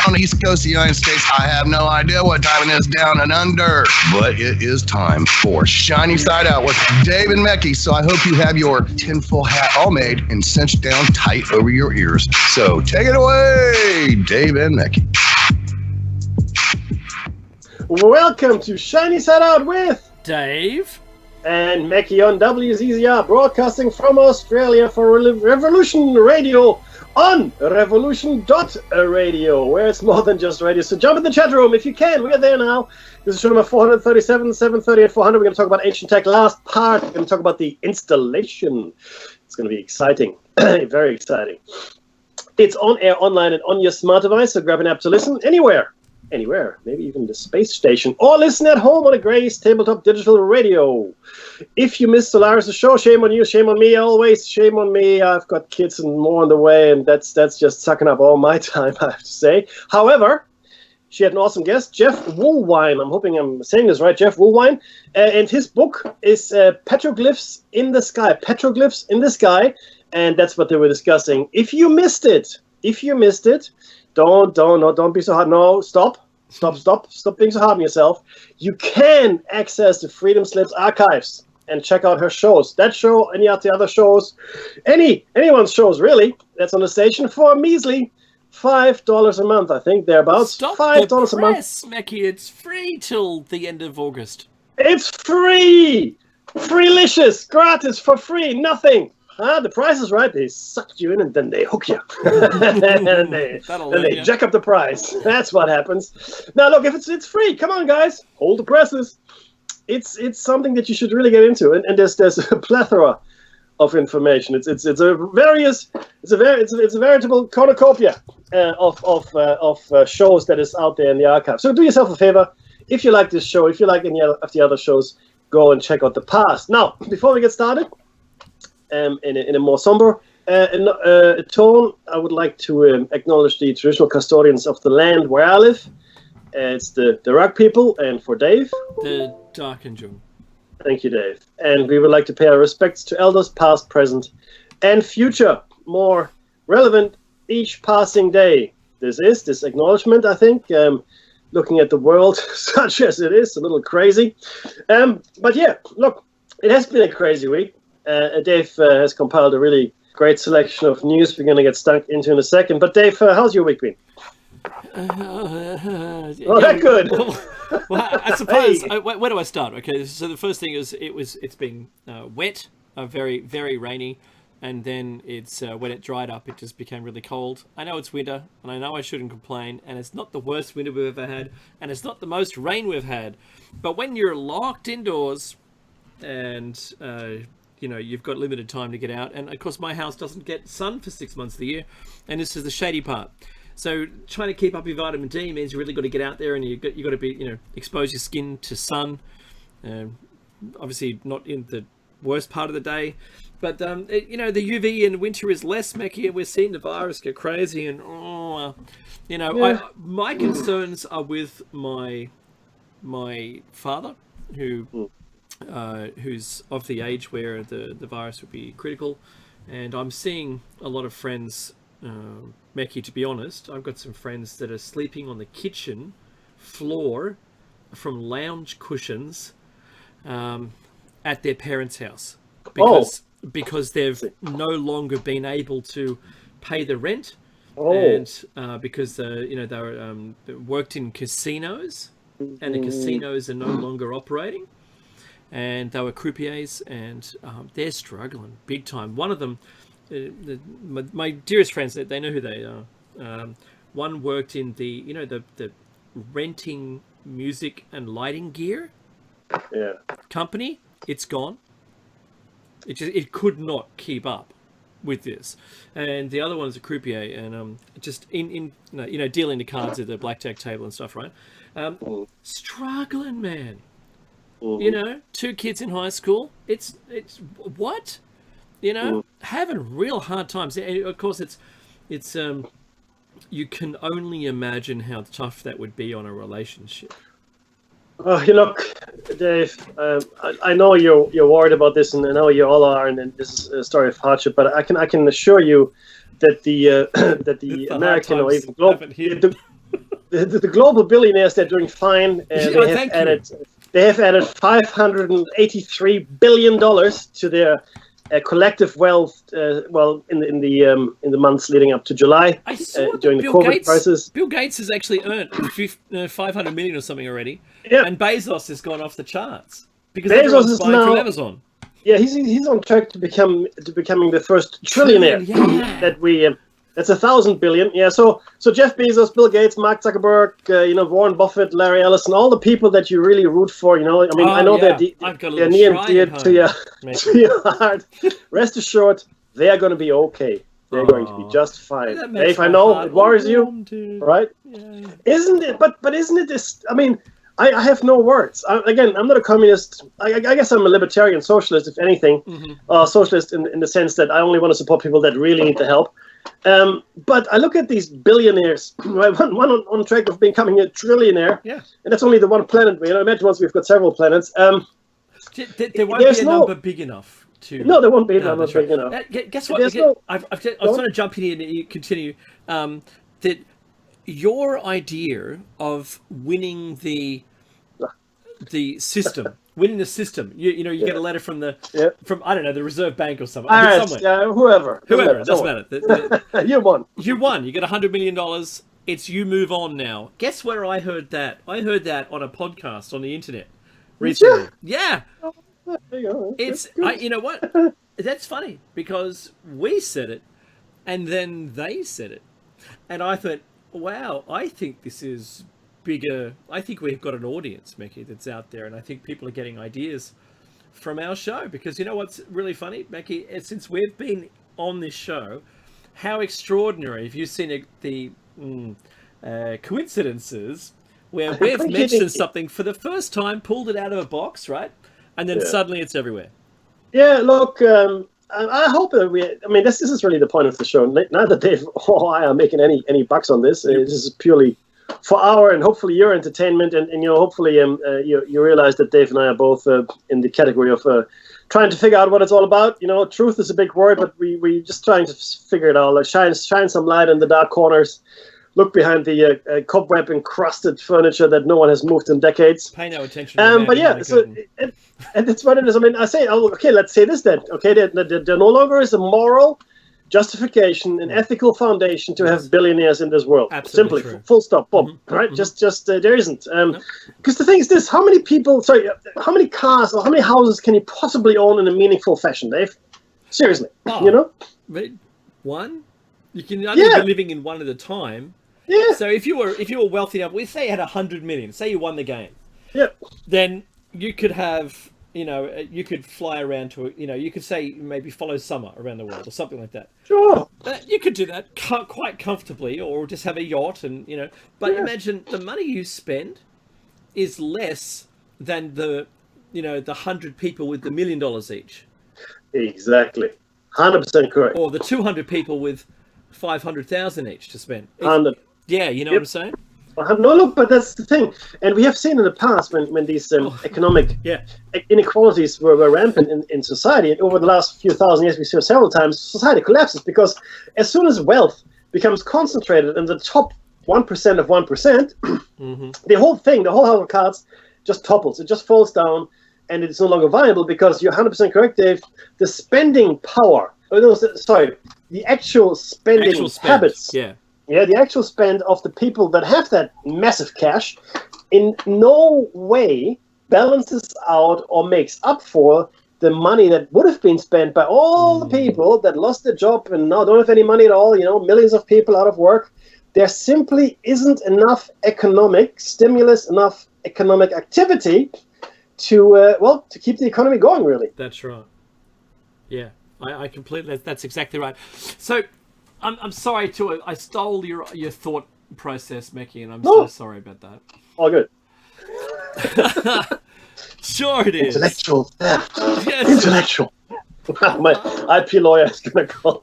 on the East Coast of the United States. I have no idea what time it is down and under, but it is time for Shiny Side Out with Dave and Mecky. So I hope you have your tinfoil hat all made and cinched down tight over your ears. So take it away, Dave and Mecky. Welcome to Shiny Side Out with Dave and Mecky on WZZR, broadcasting from Australia for Revolution Radio on revolution.radio, where it's more than just radio. So jump in the chat room if you can. We are there now. This is show number 437, 730, and 400. We're going to talk about Ancient Tech. Last part, we're going to talk about the installation. It's going to be exciting. Very exciting. It's on air, online, and on your smart device, so grab an app to listen anywhere, maybe even the space station, or listen at home on a Grace tabletop digital radio. If you missed Solaris' show, shame on you, shame on me, always shame on me. I've got kids and more on the way, and that's just sucking up all my time, I have to say. However, she had an awesome guest, Jeff Woolwine. I'm hoping I'm saying this right, Jeff Woolwine. And his book is Petroglyphs in the Sky. Petroglyphs in the Sky, and that's what they were discussing. If you missed it, don't be so hard. No, stop being so hard on yourself. You can access the Freedom Slips archives and check out her shows. That show, any of the other shows, anyone's shows really, that's on the station for a measly $5 a month, I think, thereabouts. Stop $5 the a month. press, Mecky. It's free till the end of August. It's free! Freelicious! Gratis, for free, nothing! The price is right. They sucked you in and then they hook you. and they jack up the price. That's what happens. Now, look, if it's free, come on, guys. Hold the presses. It's something that you should really get into. And there's a plethora of information. It's a veritable cornucopia of shows that is out there in the archive. So do yourself a favor. If you like this show, if you like any of the other shows, go and check out the past. Now, before we get started, in a more somber tone, I would like to acknowledge the traditional custodians of the land where I live. It's the Rug people, and for Dave, the Darkinjung. Thank you, Dave. And we would like to pay our respects to elders past, present, and future, more relevant each passing day. This acknowledgement, I think, looking at the world such as it is, a little crazy. But yeah, look, it has been a crazy week. Dave has compiled a really great selection of news we're going to get stuck into in a second. But Dave, how's your week been? That good. Well, I suppose. Hey. Where do I start? Okay, so the first thing is it's been wet, very very rainy, and then it's when it dried up, it just became really cold. I know it's winter, and I know I shouldn't complain, and it's not the worst winter we've ever had, and it's not the most rain we've had. But when you're locked indoors, and you've got limited time to get out, and of course my house doesn't get sun for 6 months of the year, and this is the shady part. So trying to keep up your vitamin D means you really got to get out there, and you got to be expose your skin to sun. Obviously not in the worst part of the day, but the UV in winter is less, Mecky, and we're seeing the virus go crazy, and my concerns are with my father who's of the age where the virus would be critical, and I'm seeing a lot of friends, Mecky, to be honest, I've got some friends that are sleeping on the kitchen floor from lounge cushions at their parents' house because they've no longer been able to pay the rent, and because they were worked in casinos, and the casinos are no longer operating. And they were croupiers, and they're struggling big time. One of them, my dearest friends, they know who they are. One worked in the renting music and lighting gear company. It's gone. It could not keep up with this. And the other one is a croupier, and just in dealing the cards at the blackjack table and stuff, right? Struggling, man. 2 kids in high school. It's what? Having real hard times. And of course, it's you can only imagine how tough that would be on a relationship. Look, Dave, I know you're worried about this, and I know you all are, and this is a story of hardship. But I can assure you that the American or even global the global billionaires, they're doing fine. They have added $583 billion to their collective wealth. In the months leading up to July, I saw during the COVID crisis. Bill Gates has actually earned 500 million or something already, Yeah. and Bezos has gone off the charts because Bezos everyone's is buying now, from Amazon. Yeah, he's on track to becoming the first trillionaire. Yeah. That's 1,000 billion. Yeah, so Jeff Bezos, Bill Gates, Mark Zuckerberg, Warren Buffett, Larry Ellison, all the people that you really root for. I know they're near and dear to your heart. Rest assured, they are going to be okay. They're going to be just fine. Dave, I know it worries you, right? Yeah. Isn't it? But isn't it this? I mean, I have no words. I'm not a communist. I guess I'm a libertarian socialist, if anything. Socialist in the sense that I only want to support people that really need the help. But I look at these billionaires, right? One on track of becoming a trillionaire, and that's only the one planet. Imagine once we've got several planets. There won't be a number big enough to. No, there won't be a number big enough. Guess what? I was going to jump in here and you continue. That your idea of winning the system. Winning the system, you get a letter from from I don't know, the Reserve Bank or something. Whoever, it doesn't matter. You won. You won. You get $100 million. It's you move on now. Guess where I heard that? I heard that on a podcast on the internet recently. Yeah. There you go. You know what? That's funny because we said it, and then they said it, and I thought, wow, I think this is bigger. I think we've got an audience, Mekki, that's out there, and I think people are getting ideas from our show. Because you know what's really funny, Mekki? Since we've been on this show, how extraordinary have you seen the coincidences where we've mentioned something for the first time, pulled it out of a box, right? And then suddenly it's everywhere. Yeah, look, I hope that this is really the point of the show. Neither Dave or I are making any bucks on this. This is purely for our and hopefully your entertainment, and hopefully you realize that Dave and I are both in the category of trying to figure out what it's all about. Truth is a big word, but we just trying to figure it out. Like shine some light in the dark corners. Look behind the cobweb encrusted furniture that no one has moved in decades. Pay no attention. But yeah, and it's what it is. I say, okay, let's say this then. Okay, there no longer is a moral justification, an ethical foundation to have billionaires in this world. Absolutely Simply, full stop, boom. Right? Just there isn't. Because the thing is this: how many cars or how many houses can you possibly own in a meaningful fashion, Dave? Seriously, one. You can only be living in one at a time. Yeah. So if you were wealthy enough, we say you had 100 million. Say you won the game. Yeah. Then you could have. You could fly around to, you could say maybe follow summer around the world or something like that. Sure. You could do that quite comfortably, or just have a yacht and, But imagine the money you spend is less than the 100 people with the $1 million each. Exactly. 100% correct. Or the 200 people with 500,000 each to spend. 100. Yeah, you know what I'm saying? No, look, but that's the thing. And we have seen in the past when these economic inequalities were rampant in society, and over the last few thousand years we saw several times, society collapses because as soon as wealth becomes concentrated in the top 1% of 1%, the whole thing, the whole house of cards just topples. It just falls down, and it's no longer viable because you're 100% correct, Dave. The spending power, the actual spending habits. Yeah, the actual spend of the people that have that massive cash in no way balances out or makes up for the money that would have been spent by all the people that lost their job and now don't have any money at all, millions of people out of work. There simply isn't enough economic stimulus, enough economic activity to keep the economy going, really. That's right. Yeah, I completely, that's exactly right. So, I'm sorry I stole your thought process, Mekki, and I'm so sorry about that. All good. Sure it is. Intellectual theft. Yes. Intellectual. My IP lawyer is going to call.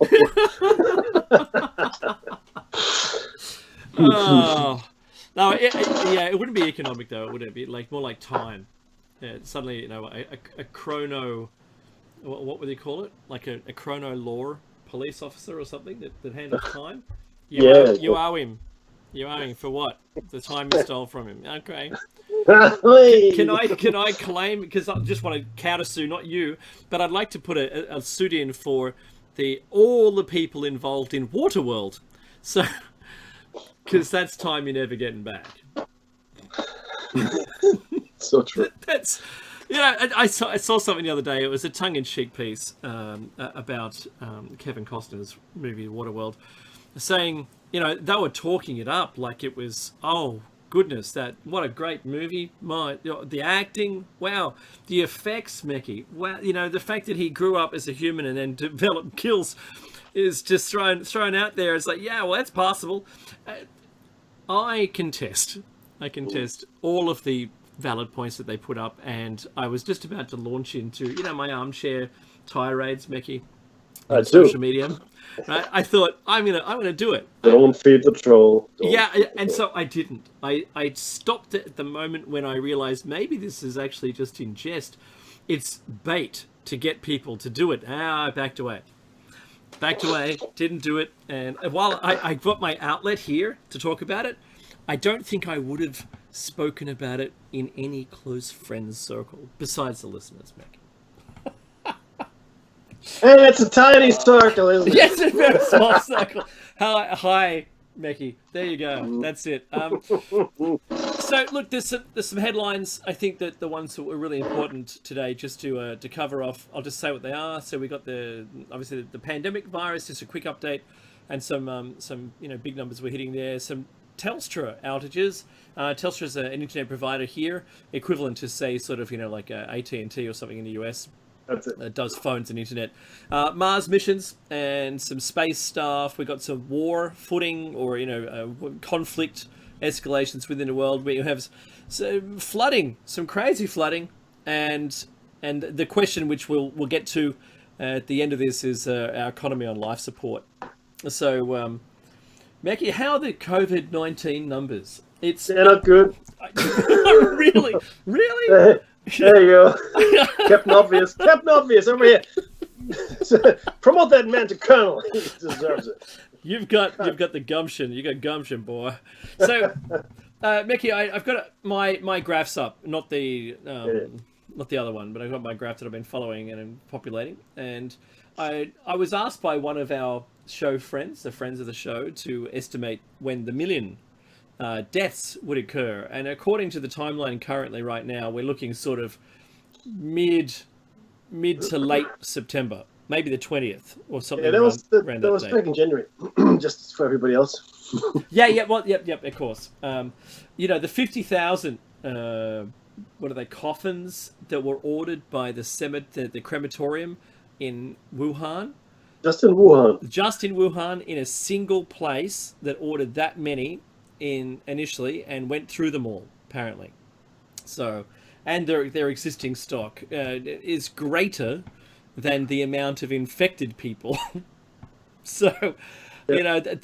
No, it wouldn't be economic though, would it? Be more like time. Suddenly, a chrono. What would they call it? Like a chrono law police officer or something that handles time. You owe him. You're arguing for what? The time you stole from him. Okay. Hey. Can I claim, because I just want to counter sue, not you, but I'd like to put a suit in for all the people involved in Waterworld. So, because that's time you're never getting back. So true. That's, I saw something the other day. It was a tongue-in-cheek piece about Kevin Costner's movie Waterworld, saying, they were talking it up like it was, oh goodness, what a great movie. The acting, wow, the effects, Mickey, wow, the fact that he grew up as a human and then developed kills is just thrown out there. It's like, yeah, well, that's possible. I contest all of the valid points that they put up, and I was just about to launch into my armchair tirades, Mickey, on social media. Right? I thought I'm gonna do it. Don't feed the troll. So I didn't. I stopped at the moment when I realized maybe this is actually just in jest. It's bait to get people to do it. I backed away. Didn't do it. And while I got my outlet here to talk about it, I don't think I would have spoken about it in any close friends circle besides the listeners, Mick. Hey, it's a tiny circle, isn't it? Yes, it's a very small circle. Hi, Mickey. There you go. That's it. So, look, there's some headlines. I think that the ones that were really important today, just to cover off, I'll just say what they are. So we got obviously the pandemic virus, just a quick update, and some big numbers we're hitting there. Some Telstra outages. Telstra is an internet provider here, equivalent to, say, sort of like AT&T or something in the US. That's it. Does phones and internet. Mars missions and some space stuff. We got some war footing or conflict escalations within the world. We have some flooding, some crazy flooding, and the question which we'll get to at the end of this is our economy on life support. So, Mackie, how are the COVID-19 numbers? They're not good. Really? Really? There you go. Captain Obvious over here. Promote that man to Colonel. He deserves it. You've got the gumption. You got gumption, boy. So, Mickey, I've got my graphs up, not the other one, but I've got my graph that I've been following and I'm populating. And I was asked by one of our show friends, the friends of the show, to estimate when the million deaths would occur, and according to the timeline currently right now, we're looking sort of mid to late September, maybe the 20th or something. Yeah, that was back in January, just for everybody else. Yep, of course. The 50,000 what are they, coffins that were ordered by the crematorium in Wuhan. Just in Wuhan, in a single place that ordered that many initially and went through them all, apparently. So, and their existing stock is greater than the amount of infected people. So,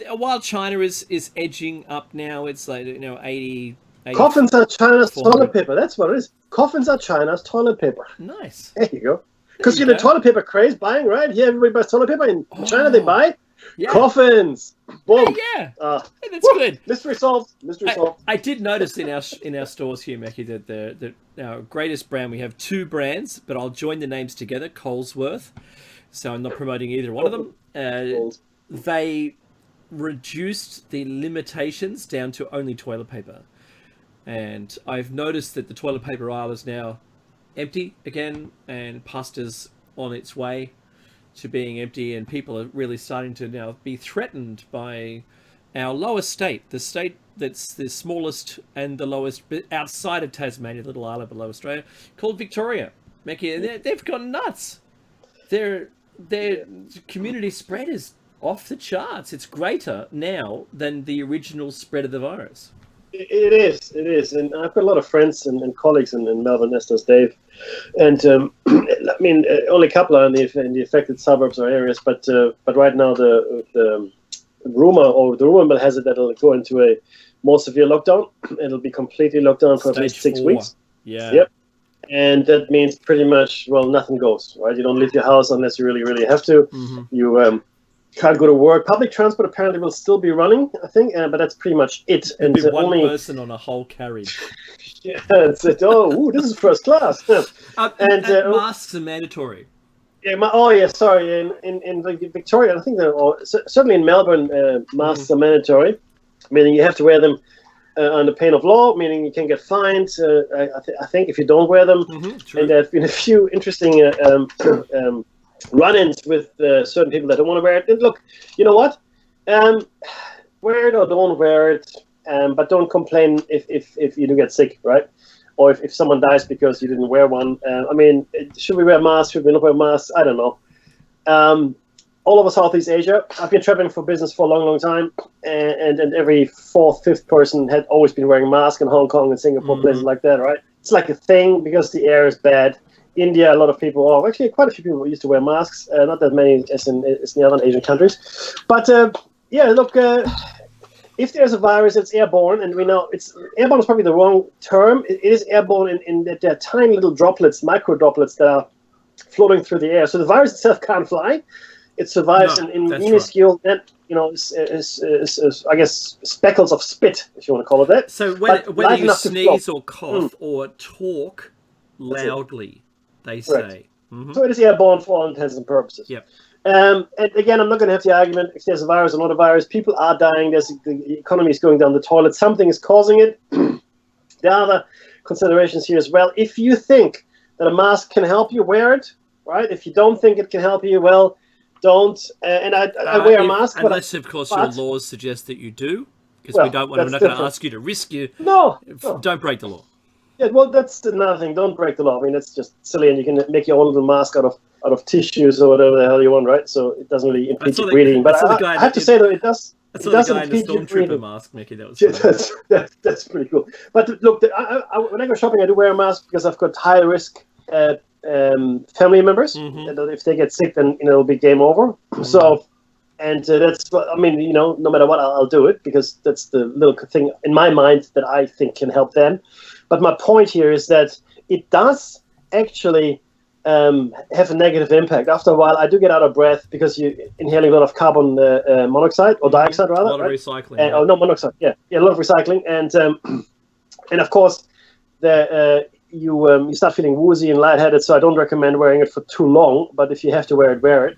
while China is edging up now, it's like 80. Coffins are China's toilet paper. That's what it is. Coffins are China's toilet paper. Nice. There you go. Because the toilet paper craze buying, right? Here, everybody buys toilet paper. In China, they buy coffins. Boom. Yeah. That's good. Mystery solved. I did notice in our stores here, Mackie, that our greatest brand, we have two brands, but I'll join the names together, Colesworth. So I'm not promoting either one of them. They reduced the limitations down to only toilet paper. And I've noticed that the toilet paper aisle is now empty again, and pasta's on its way to being empty, and people are really starting to now be threatened by our lowest state, the state that's the smallest and the lowest outside of Tasmania, little island below Australia, called Victoria. Mickey, they've gone nuts. Their community spread is off the charts. It's greater now than the original spread of the virus. It is, and I've got a lot of friends and colleagues in Melbourne, as Dave, and I mean, only a couple are in the affected suburbs or areas, but right now the rumor mill has it that it'll go into a more severe lockdown. It'll be completely locked down for at least 6 weeks. Yeah. Yep. And that means pretty much, nothing goes, right? You don't leave your house unless you really, really have to. Mm-hmm. Can't go to work. Public transport apparently will still be running, I think, but that's pretty much it. There'd And be one only person on a whole carriage. yeah, it's this is first class. And masks are mandatory. Yeah, sorry. In Victoria, I think certainly in Melbourne, masks are mandatory, meaning you have to wear them under pain of law, meaning you can get fined. I think if you don't wear them, and there have been a few interesting run-ins with certain people that don't want to wear it. And look, you know what? Wear it or don't wear it, but don't complain if you do get sick, right? Or if someone dies because you didn't wear one. I mean, should we wear masks? Should we not wear masks? I don't know. All over Southeast Asia, I've been traveling for business for a long, long time, and every fourth, fifth person had always been wearing masks in Hong Kong and Singapore, places like that, right? It's like a thing because the air is bad. India, a lot of people, actually quite a few people used to wear masks, not that many as in the other Asian countries. But yeah, look, if there's a virus, it's airborne, and we know airborne is probably the wrong term. It is airborne in that there are tiny little droplets, micro droplets that are floating through the air. So the virus itself can't fly. It survives in minuscule, right. I guess, speckles of spit, if you want to call it that. So whether you sneeze or cough or talk loudly, they say. Mm-hmm. So it is airborne for all intents and purposes. Yep. And again, I'm not going to have the argument if there's a virus or not a virus. People are dying. The economy is going down the toilet. Something is causing it. There are other considerations here as well. If you think that a mask can help you, wear it. Right? If you don't think it can help you, well, don't. And I wear a mask. Unless, of course, your laws suggest that you do. Because we're not going to ask you to risk you. No. Don't break the law. Yeah, well, that's another thing. Don't break the law. I mean, it's just silly, and you can make your own little mask out of tissues or whatever the hell you want, right? So it doesn't really impede your breathing. But I have to say, though, it does. That's the guy in the stormtrooper mask, Mickey. That was that's pretty cool. But look, when I go shopping, I do wear a mask because I've got high risk family members. If they get sick, then it'll be game over. So, and that's, I mean, no matter what, I'll do it because that's the little thing in my mind that I think can help them. But my point here is that it does actually have a negative impact. After a while, I do get out of breath because you're inhaling a lot of carbon monoxide or dioxide, rather. A lot of recycling. Oh, no, monoxide. Yeah, a lot of recycling, and of course, you start feeling woozy and lightheaded. So I don't recommend wearing it for too long. But if you have to wear it, wear it.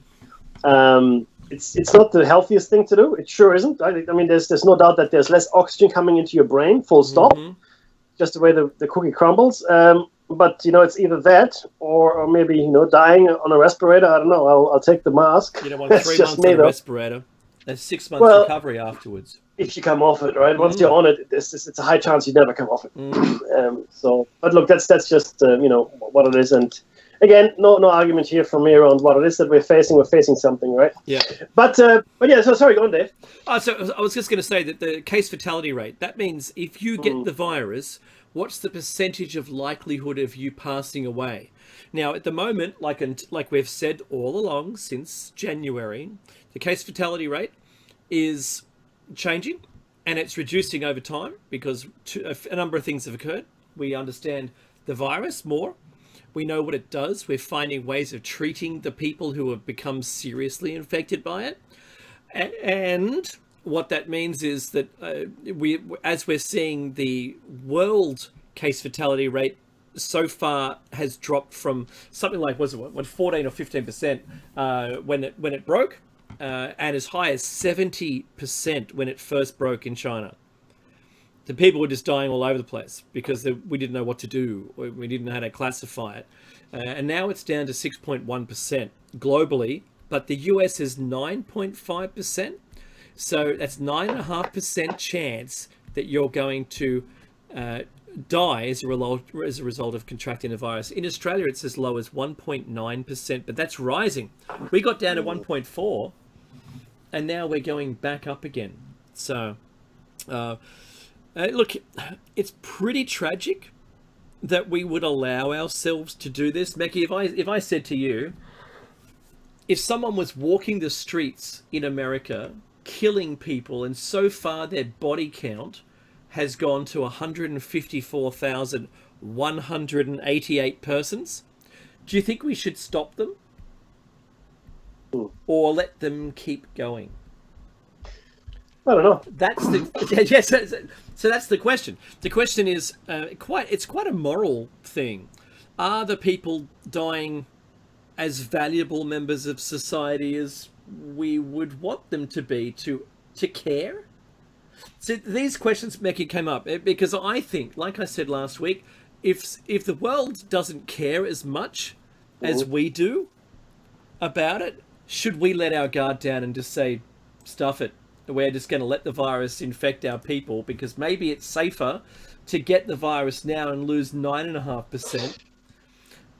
It's not the healthiest thing to do. It sure isn't. I mean, there's no doubt that there's less oxygen coming into your brain. Full stop. Just the way the cookie crumbles. But it's either that or maybe deciing on a respirator. I don't know. I'll take the mask. You don't want 3 months on a respirator. There's 6 months recovery afterwards. If you come off it, right? Once you're on it, it's a high chance you never come off it. But look, that's just what it is. And again, no argument here from me around what it is that we're facing. We're facing something, right? Yeah. But yeah. So sorry, go on, Dave. So I was just going to say that the case fatality rate. That means if you get the virus, what's the percentage of likelihood of you passing away? Now, at the moment, like we've said all along since January, the case fatality rate is changing and it's reducing over time because a number of things have occurred. We understand the virus more. We know what it does. We're finding ways of treating the people who have become seriously infected by it. And what that means is that as we're seeing the world case fatality rate so far has dropped from something like 14 or 15% when it broke, and as high as 70% when it first broke in China. The people were just dying all over the place because we didn't know what to do. We didn't know how to classify it. And now it's down to 6.1% globally, but the US is 9.5%. So that's 9.5% chance that you're going to die as a result of contracting the virus. In Australia, it's as low as 1.9%, but that's rising. We got down to 1.4%, and now we're going back up again. So, look, it's pretty tragic that we would allow ourselves to do this. Mekki, if I said to you, if someone was walking the streets in America, killing people, and so far their body count has gone to 154,188 persons, do you think we should stop them? or let them keep going? I don't know. That's the yes. So that's the question. The question is quite a moral thing. Are the people dying as valuable members of society as we would want them to be to care? So these questions, Mecky, came up because I think, like I said last week, if the world doesn't care as much as we do about it, should we let our guard down and just say, stuff it? We're just going to let the virus infect our people because maybe it's safer to get the virus now and lose 9.5%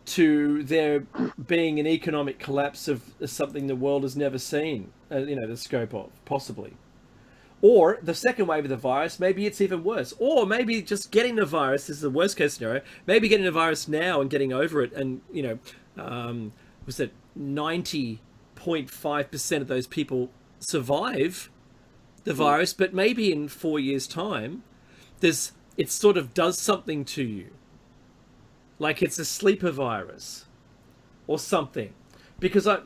to there being an economic collapse of something the world has never seen, the scope of, possibly. Or the second wave of the virus, maybe it's even worse. Or maybe just getting the virus, this is the worst case scenario, maybe getting the virus now and getting over it and, was it 90.5% of those people survive the virus, but maybe in 4 years' time, it sort of does something to you. Like it's a sleeper virus or something. Because I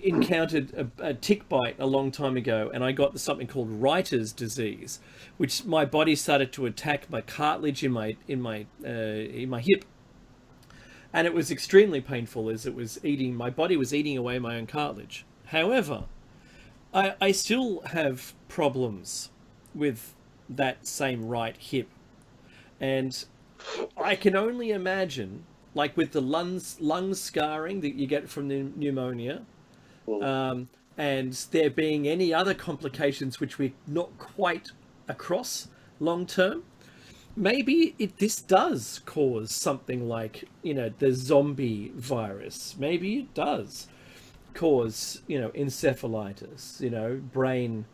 encountered a tick bite a long time ago, and I got something called Reiter's disease, which my body started to attack my cartilage in my hip, and it was extremely painful as my body was eating away my own cartilage. However, I still have problems with that same right hip, and I can only imagine, like with the lung scarring that you get from the pneumonia, and there being any other complications which we're not quite across long term, maybe this does cause something like, the zombie virus. Maybe it does cause, encephalitis, brain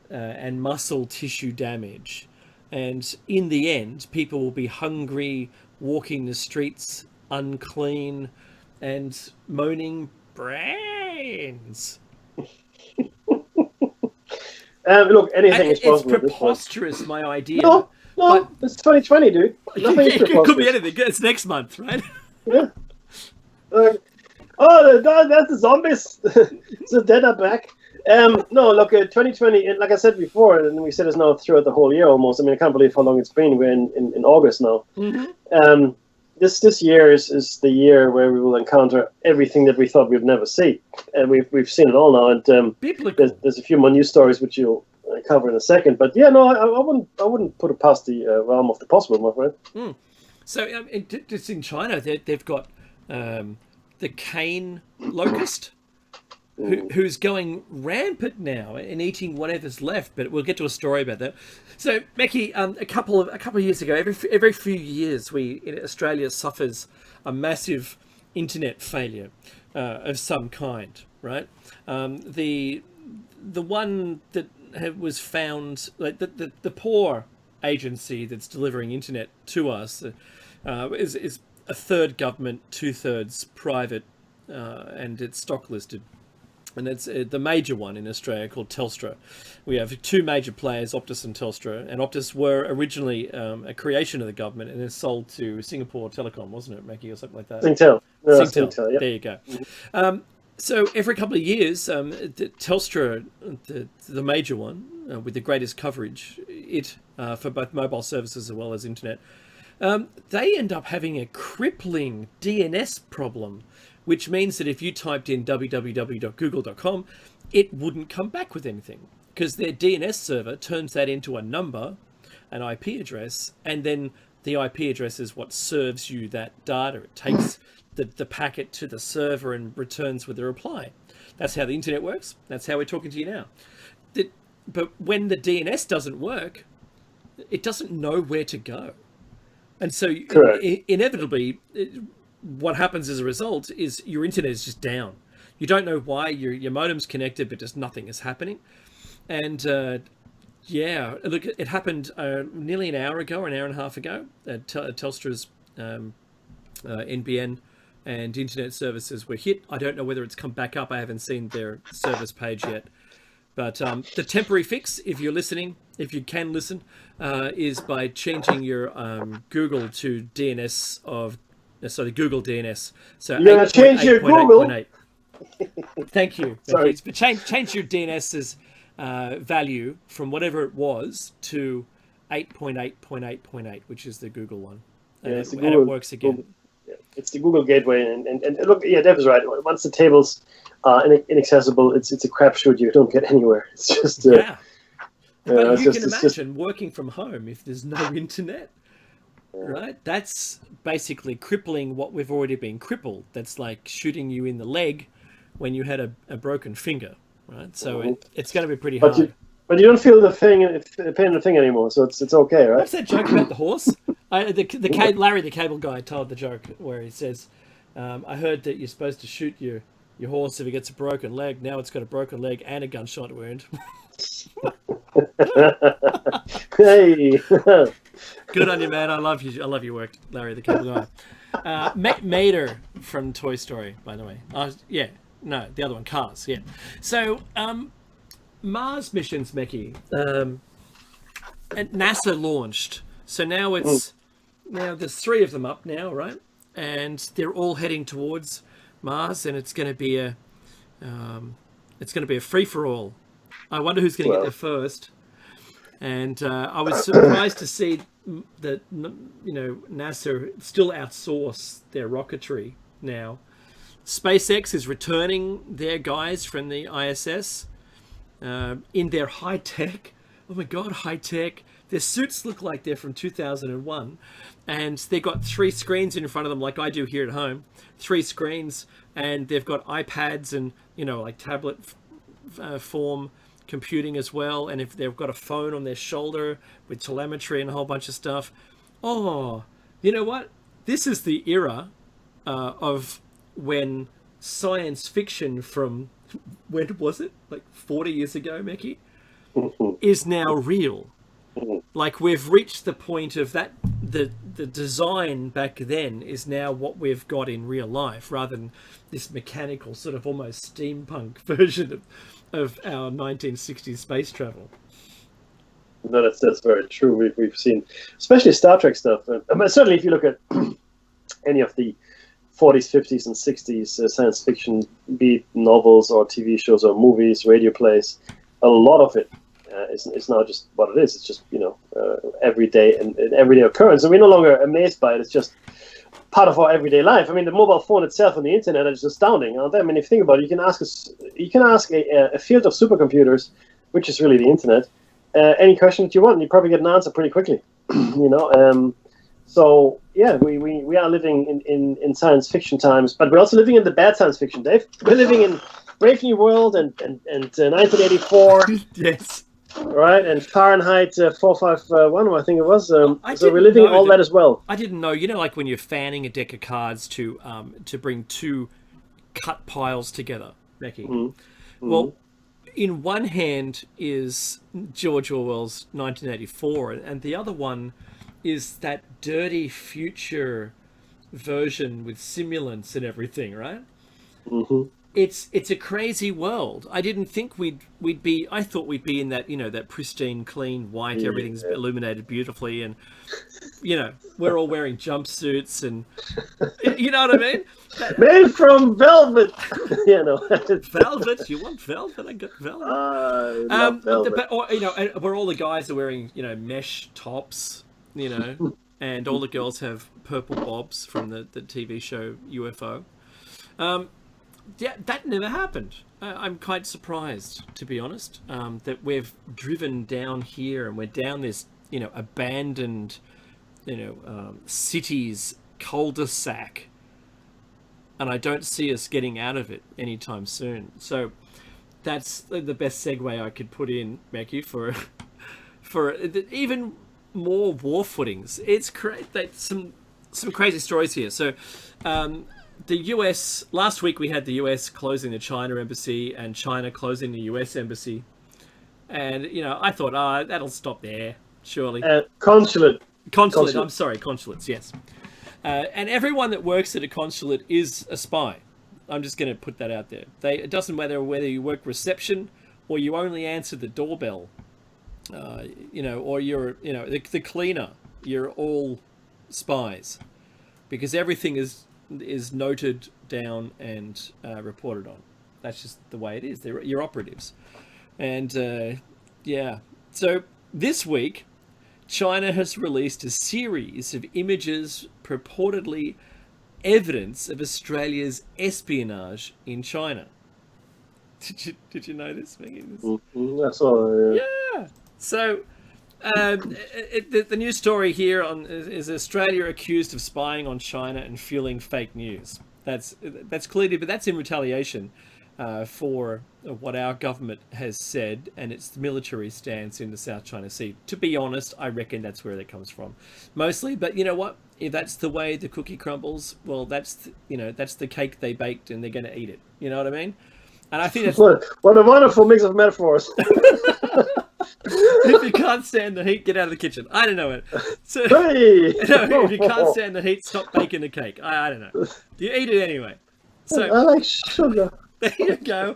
and muscle tissue damage. And in the end, people will be hungry, walking the streets unclean, and moaning brains. Look, anything is possible. It's preposterous, my idea. No, it's 2020, dude. Nothing is preposterous. It could be anything. It's next month, right? Yeah. That's the zombies. The dead are back. No, look, 2020, like I said before, and we said it's now throughout the whole year almost. I mean, I can't believe how long it's been. We're in August now. Mm-hmm. This year is the year where we will encounter everything that we thought we'd never see, and we've seen it all now. And there's a few more news stories which you'll cover in a second. But yeah, no, I wouldn't put it past the realm of the possible, my friend. So just in China, they've got the cane locust, who's going rampant now and eating whatever's left. But we'll get to a story about that. So, Mecky, a couple of years ago, every few years, Australia suffers a massive internet failure of some kind, right? The one that was found, like the poor agency that's delivering internet to us, is a third government, 2/3 private, and it's stock listed. And it's the major one in Australia called Telstra. We have two major players, Optus and Telstra. And Optus were originally a creation of the government and then sold to Singapore Telecom, wasn't it, Mackie, or something like that? Singtel. Singtel, yep. There you go. So every couple of years, Telstra, the major one, with the greatest coverage, for both mobile services as well as internet, they end up having a crippling DNS problem, which means that if you typed in www.google.com, it wouldn't come back with anything because their DNS server turns that into a number, an IP address, and then the IP address is what serves you that data. It takes the packet to the server and returns with a reply. That's how the internet works. That's how we're talking to you now. But when the DNS doesn't work, it doesn't know where to go. And so inevitably, what happens as a result is your internet is just down. You don't know why. Your modem's connected, but just nothing is happening. And look, it happened nearly an hour and a half ago. Telstra's NBN and internet services were hit. I don't know whether it's come back up. I haven't seen their service page yet. But the temporary fix, if you're listening, if you can listen, is by changing your Google to DNS of... the Google DNS. So you're going to change your Google? Thank you. Sorry. But change your DNS's value from whatever it was to 8.8.8.8, which is the Google one. And, Yeah, it's the and it Google, works again. Google, yeah, it's the Google Gateway, and look, yeah, Dev is right. Once the table's inaccessible, it's a crapshoot. You don't get anywhere. It's just Yeah. But it's you just- can it's just- imagine working from home if there's no internet, right? That's basically crippling what we've already been crippled. That's like shooting you in the leg when you had a broken finger, right? So it's going to be pretty hard. But you don't feel the pain in the thing anymore, so it's okay, right? What's that joke about the horse? Larry, the cable guy, told the joke where he says, I heard that you're supposed to shoot your horse if he gets a broken leg. Now it's got a broken leg and a gunshot wound. Hey. Good on you, man. I love you. I love your work, Larry, the cable guy. Mater from Toy Story, by the way. Yeah. No, the other one, Cars. Yeah. So, Mars missions, Mekki. And NASA launched. So now there's 3 of them up now, right? And they're all heading towards Mars, and it's going to be a free for all. I wonder who's going to get there first. And I was surprised to see that NASA still outsource their rocketry now. SpaceX is returning their guys from the ISS in their high tech. Oh my God, high tech! Their suits look like they're from 2001, and they've got 3 screens in front of them, like I do here at home. 3 screens, and they've got iPads and like tablet form computing as well, and if they've got a phone on their shoulder with telemetry and a whole bunch of stuff. Oh, you know what? This is the era of when science fiction from, when was it? Like 40 years ago, Mekki? Is now real. Like we've reached the point of that, the design back then is now what we've got in real life, rather than this mechanical sort of almost steampunk version of our 1960s space travel. No, that's very true. We've seen, especially Star Trek stuff. Certainly, if you look at any of the 40s, 50s, and 60s science fiction, be it novels or TV shows or movies, radio plays, a lot of it is now just what it is. It's just everyday and everyday occurrence, and we're no longer amazed by it. It's just part of our everyday life. I mean, the mobile phone itself and the internet is astounding, aren't they? I mean, if you think about it, you can ask a field of supercomputers, which is really the internet, any question that you want, and you probably get an answer pretty quickly. So yeah, we are living in science fiction times, but we're also living in the bad science fiction, Dave. We're living in Brave New World and 1984. Yes. Right, and Fahrenheit 451, I think it was. So we're living all that as well. I didn't know. Like when you're fanning a deck of cards to bring 2 cut piles together, Mekki. Mm-hmm. Well, in one hand is George Orwell's 1984, and the other one is that dirty future version with simulants and everything, right? Mm-hmm. It's a crazy world. I didn't think we'd be. I thought we'd be in that that pristine, clean white. Yeah. Everything's illuminated beautifully, and we're all wearing jumpsuits, and you know what I mean. Made from velvet. Velvet. You want velvet? I got velvet. Velvet. Where all the guys are wearing mesh tops, and all the girls have purple bobs from the TV show UFO. Yeah, that never happened. I'm quite surprised, to be honest, that we've driven down here and we're down this, abandoned, city's cul-de-sac, and I don't see us getting out of it anytime soon. So that's the best segue I could put in, Mekki, for even more war footings. It's some crazy stories here. So. The US, last week we had the US closing the China embassy and China closing the US embassy. And, I thought, that'll stop there, surely. Consulate. I'm sorry, consulates, yes. And everyone that works at a consulate is a spy. I'm just going to put that out there. It doesn't matter whether you work reception or you only answer the doorbell, or you're, the cleaner. You're all spies. Because everything is is noted down and reported on. That's just the way it is. They're your operatives. And yeah. So this week, China has released a series of images purportedly evidence of Australia's espionage in China. Did you know this, Maggie? That's all. Yeah. So the news story here is Australia accused of spying on China and fueling fake news. That's clearly, but that's in retaliation for what our government has said and its military stance in the South China Sea. To be honest, I reckon that's where that comes from, mostly. But you know what? If that's the way the cookie crumbles, well, that's the cake they baked, and they're going to eat it. You know what I mean? And I think that's what a wonderful mix of metaphors. If you can't stand the heat, get out of the kitchen. I don't know it. So, Hey! if you can't stand the heat, stop baking the cake. I don't know. You eat it anyway. So I like sugar. there you go.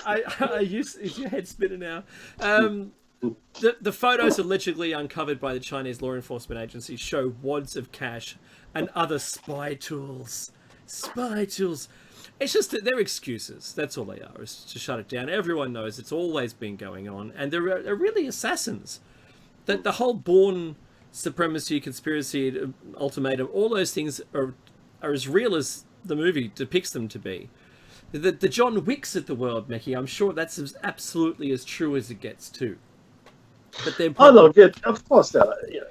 Is your head spinning now? The photos allegedly uncovered by the Chinese law enforcement agency show wads of cash and other spy tools. Spy tools. It's just that they're excuses. That's all they are, is to shut it down. Everyone knows it's always been going on. And they're really assassins. That the whole Bourne supremacy, conspiracy, ultimatum, all those things are as real as the movie depicts them to be. The John Wicks of the world, Mickey, I'm sure that's absolutely as true as it gets too. But they're of course they're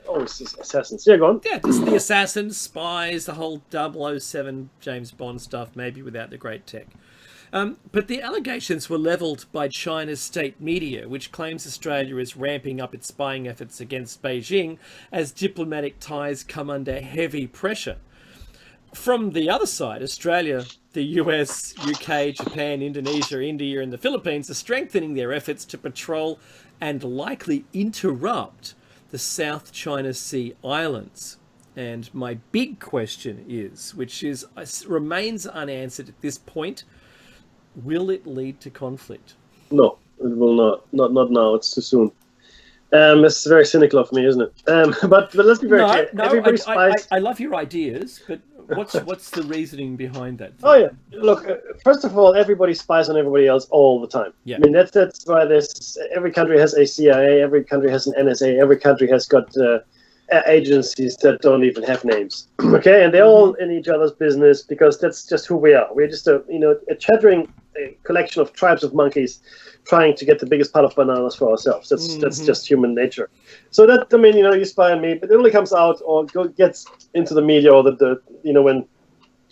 always assassins. Yeah, go on. Yeah, just the assassins, spies, the whole 007 James Bond stuff, maybe without the great tech. But the allegations were levelled by China's state media, which claims Australia is ramping up its spying efforts against Beijing as diplomatic ties come under heavy pressure. From the other side, Australia, the US, UK, Japan, Indonesia, India, and the Philippines are strengthening their efforts to patrol and likely interrupt the South China Sea islands. And my big question is, which remains unanswered at this point, will it lead to conflict? No, it will not. Not now. It's too soon. It's very cynical of me, isn't it? But let's be very clear. Everybody spies. I love your ideas, but what's the reasoning behind that? Oh yeah, look. First of all, everybody spies on everybody else all the time. Yeah. I mean that's why every country has a CIA, every country has an NSA, every country has got agencies that don't even have names. Okay, and they're all in each other's business because that's just who we are. We're just a chattering collection of tribes of monkeys trying to get the biggest pot of bananas for ourselves. That's just human nature. So that, I mean, you spy on me, but it only comes out or gets into the media, or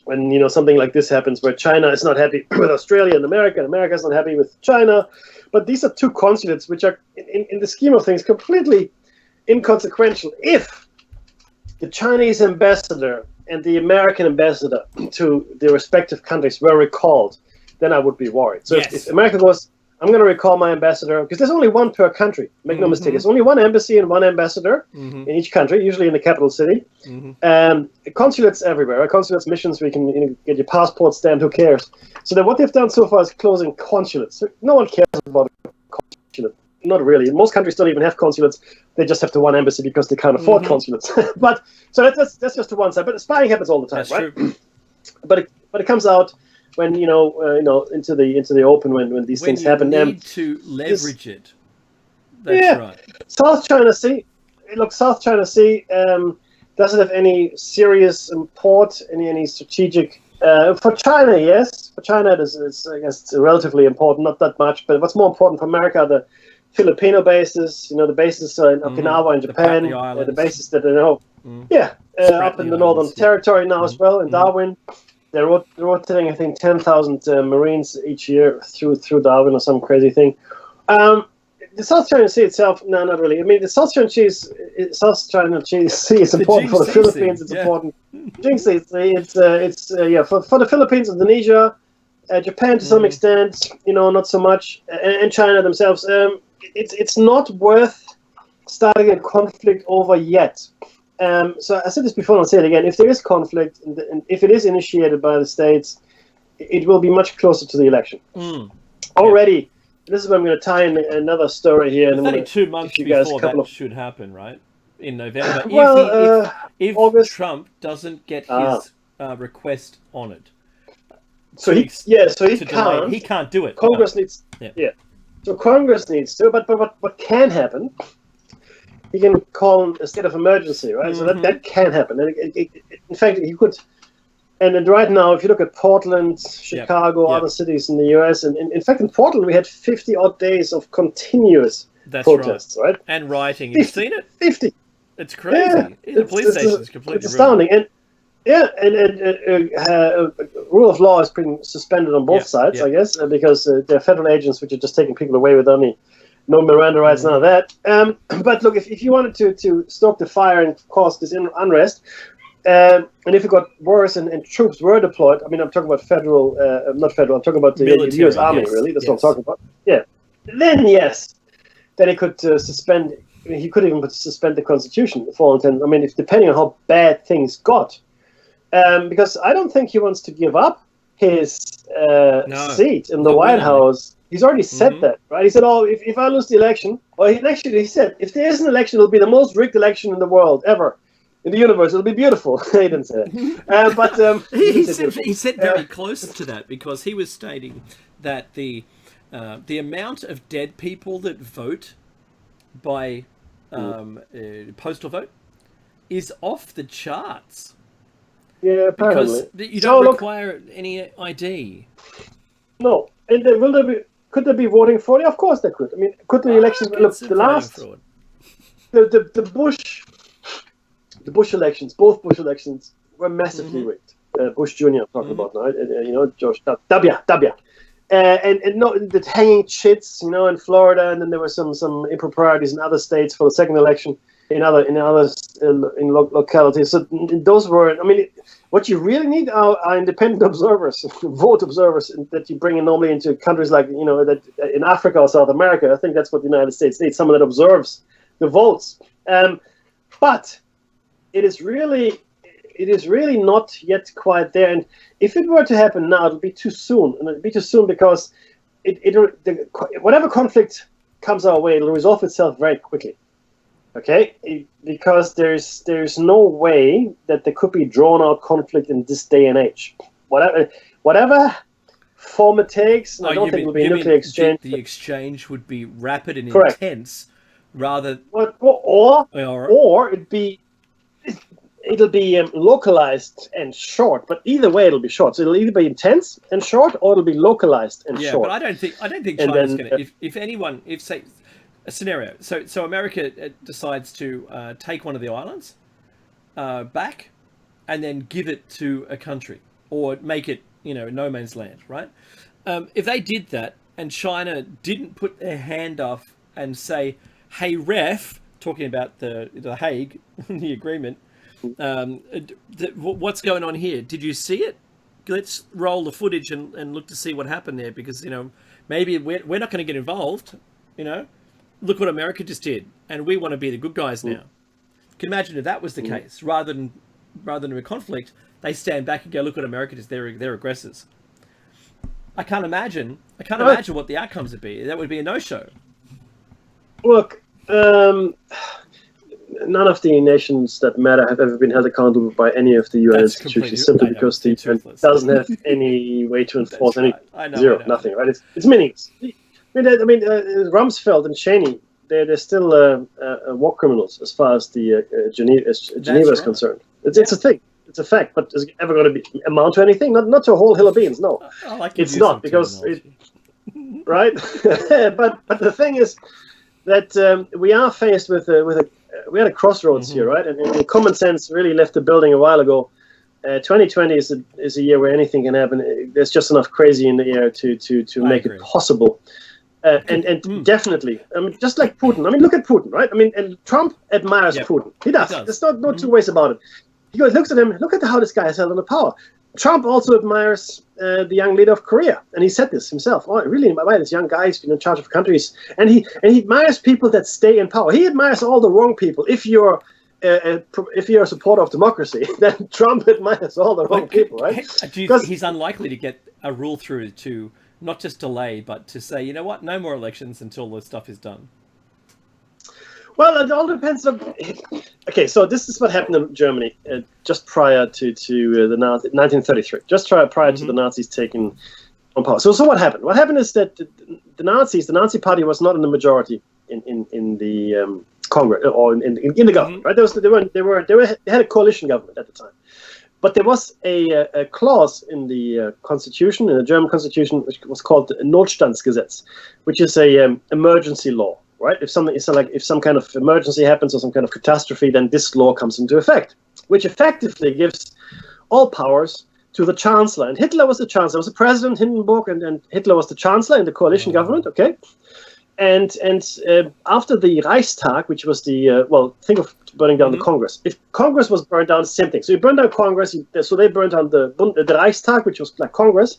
when something like this happens where China is not happy with Australia and America is not happy with China. But these are two consulates which are, in the scheme of things, completely inconsequential. If the Chinese ambassador and the American ambassador to the respective countries were recalled, then I would be worried. So if America goes, I'm going to recall my ambassador, because there's only one per country. Make no mistake. There's only one embassy and one ambassador in each country, usually in the capital city. Consulates everywhere. Consulates, missions where you can get your passport stamped. Who cares? So then what they've done so far is closing consulates. No one cares about a consulate. Not really. Most countries don't even have consulates. They just have the one embassy because they can't afford consulates. But so that's just the one side. But spying happens all the time, that's right? True. But it comes out when into the open when these things happen. You need to leverage it. That's right. South China Sea. Look, South China Sea doesn't have any serious import, any strategic. For China, yes. For China, I guess it's relatively important, not that much. But what's more important for America are the Filipino bases. The bases in Okinawa and Japan. The bases that up in the Northern Territory now as well, in Darwin. They're rotating, I think, 10,000 Marines each year through Darwin or some crazy thing. The South China Sea itself, no, not really. I mean, the South China Sea is important for the Philippines. It's important. Jing Sea, it's for the Philippines, Indonesia, Japan to some extent. Not so much, and China themselves. It's not worth starting a conflict over yet. So I said this before, and I'll say it again. If there is conflict, and if it is initiated by the states, it will be much closer to the election. Already, this is where I'm going to tie in another story here. It's only 2 months before that should happen, right? In November. Well, if August, Trump doesn't get his request on it. So he delay. can't. He can't do it. Congress needs. Yeah. Yeah. So Congress needs to. But what can happen? He can call a state of emergency, right? So that can happen. And in fact, he could. And then right now, if you look at Portland, Chicago, other cities in the U.S., and in fact, in Portland, we had 50-odd days of continuous protests, right? And rioting. Have you seen it? 50. It's crazy. The police station is completely It's astounding. ruined. Rule of law has been suspended on both sides, I guess, because there are federal agents which are just taking people away without no Miranda rights, none of that. But look, if you wanted to stoke the fire and cause this unrest, and if it got worse and troops were deployed, I mean, I'm talking about not federal, I'm talking about the military, U.S. Army, really. That's what I'm talking about. Yeah. Then, yes, then he could suspend. I mean, he could even suspend the Constitution for all intents. I mean, if depending on how bad things got, because I don't think he wants to give up his seat in the White House. He's already said that, right? He said, "Oh, if I lose the election," well, he said, "If there is an election, it'll be the most rigged election in the world ever." In the universe, it'll be beautiful. He didn't say that. But he said very close to that, because he was stating that the amount of dead people that vote by postal vote is off the charts. Yeah, apparently. Because you don't require any ID. No. And could there be voting fraud? Yeah, of course there could. I mean, could the elections look the last the Bush elections, both Bush elections, were massively rigged. Bush Jr. I'm talking about now, George W. And no, the hanging chits, in Florida, and then there were some improprieties in other states for the second election in localities. So those were, I mean, what you really need are independent observers, vote observers that you bring in normally into countries like that in Africa or South America. I think that's what the United States needs, someone that observes the votes. But it is really not yet quite there. And if it were to happen now, it'll be too soon. And it'll be too soon because whatever conflict comes our way, it'll resolve itself very quickly. Okay? Because there's no way that there could be drawn out conflict in this day and age. Whatever form it takes, I don't think it'll be a nuclear exchange. The exchange would be rapid and Correct. Intense, rather. Or it'll be localized and short, but either way it'll be short. So it'll either be intense and short, or it'll be localized and short. Yeah, but I don't think China's going to. If say a scenario, so America decides to take one of the islands back, and then give it to a country, or make it no man's land, right? If they did that, and China didn't put their hand up and say, "Hey, ref," talking about the Hague, the agreement. What's going on here? Did you see it? Let's roll the footage and look to see what happened there, because maybe we're not going to get involved. Look what America just did, and we want to be the good guys now. You can imagine if that was the case, rather than a conflict, they stand back and go, "Look what America did. They're aggressors." I can't imagine what the outcomes would be. That would be a no-show. Look. None of the nations that matter have ever been held accountable by any of the UN institutions, simply because the UN doesn't have any way to enforce nothing, right? It's meaningless. I mean, Rumsfeld and Cheney, they're still war criminals as far as the Geneva is concerned. It's a thing. It's a fact, but is it ever going to amount to anything? Not to a whole hill of beans. No, it's not, because right. but the thing is that we are faced with we had a crossroads here, right? And common sense really left the building a while ago. 2020 is a year where anything can happen. There's just enough crazy in the air to make it possible. And definitely, I mean, just like Putin. I mean, look at Putin, right? I mean, and Trump admires Putin. He does. There's no two ways about it. He looks at him. Look at how this guy is held under power. Trump also admires the young leader of Korea, and he said this himself. Oh, really? Why this young guy has been in charge of countries, and he admires people that stay in power. He admires all the wrong people. If you're a supporter of democracy, then Trump admires all the wrong people, right? Because he's unlikely to get a rule through to not just delay, but to say, you know what, no more elections until this stuff is done. Well, it all depends on. Okay, so this is what happened in Germany just prior to the 1933, just prior to the Nazis taking on power. So what happened? What happened is that the Nazi Party was not in the majority in the Congress or in the government, right? They had a coalition government at the time. But there was a clause in the constitution, in the German constitution, which was called the Notstandsgesetz, which is a emergency law, right? If some kind of emergency happens or some kind of catastrophe, then this law comes into effect, which effectively gives all powers to the chancellor. And Hitler was the chancellor. There was a president, Hindenburg, and Hitler was the chancellor in the coalition government, okay? And after the Reichstag, which was think of burning down the Congress. If Congress was burned down, same thing. So you burned down Congress, so they burned down the Reichstag, which was like Congress,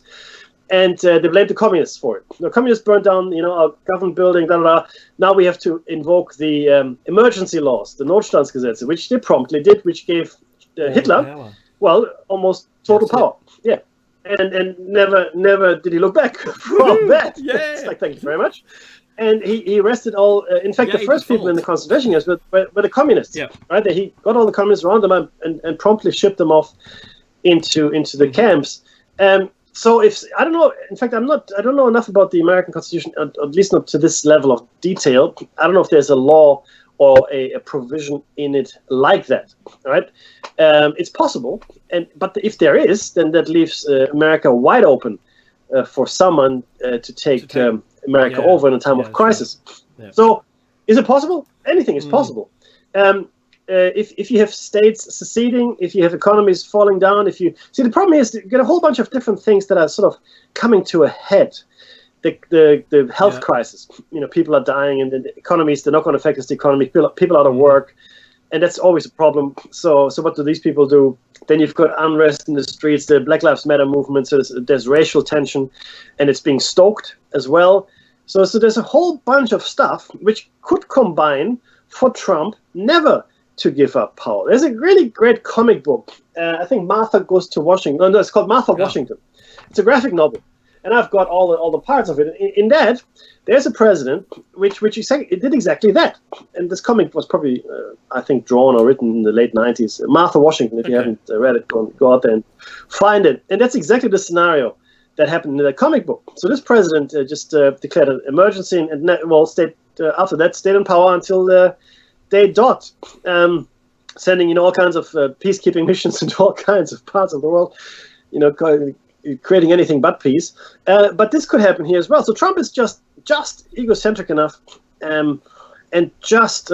and they blamed the communists for it. The communists burned down, our government building, blah, blah, blah. Now we have to invoke the emergency laws, the Notstandsgesetze, which they promptly did, which gave Hitler, almost total power. Yeah. And never did he look back from that. Yeah. It's like, thank you very much. And he arrested all. In fact, the first people in the concentration camps were the communists. Yeah. Right. He got all the communists around them and promptly shipped them off into the camps. So I don't know. In fact, I don't know enough about the American Constitution, at least not to this level of detail. I don't know if there's a law or a provision in it like that. Right. It's possible, but if there is, then that leaves America wide open for someone to take America over in a time of crisis. Yeah. So, is it possible? Anything is possible. If you have states seceding, if you have economies falling down, the problem is you get a whole bunch of different things that are sort of coming to a head. The health crisis, people are dying, and the economies, they're not going to affect the economy. People out of work, and that's always a problem. So what do these people do? Then you've got unrest in the streets, the Black Lives Matter movement. So there's racial tension, and it's being stoked as well. So there's a whole bunch of stuff which could combine for Trump never to give up power. There's a really great comic book. I think Martha Goes to Washington. No, it's called Martha Washington. It's a graphic novel, and I've got all the parts of it. In that, there's a president which it did exactly that. And this comic was probably, I think, drawn or written in the late 90s. Martha Washington, if you haven't read it, go out there and find it. And that's exactly the scenario that happened in the comic book. So this president just declared an emergency and after that stayed in power until day dot, sending all kinds of peacekeeping missions into all kinds of parts of the world, creating anything but peace. But this could happen here as well. So Trump is just egocentric enough and just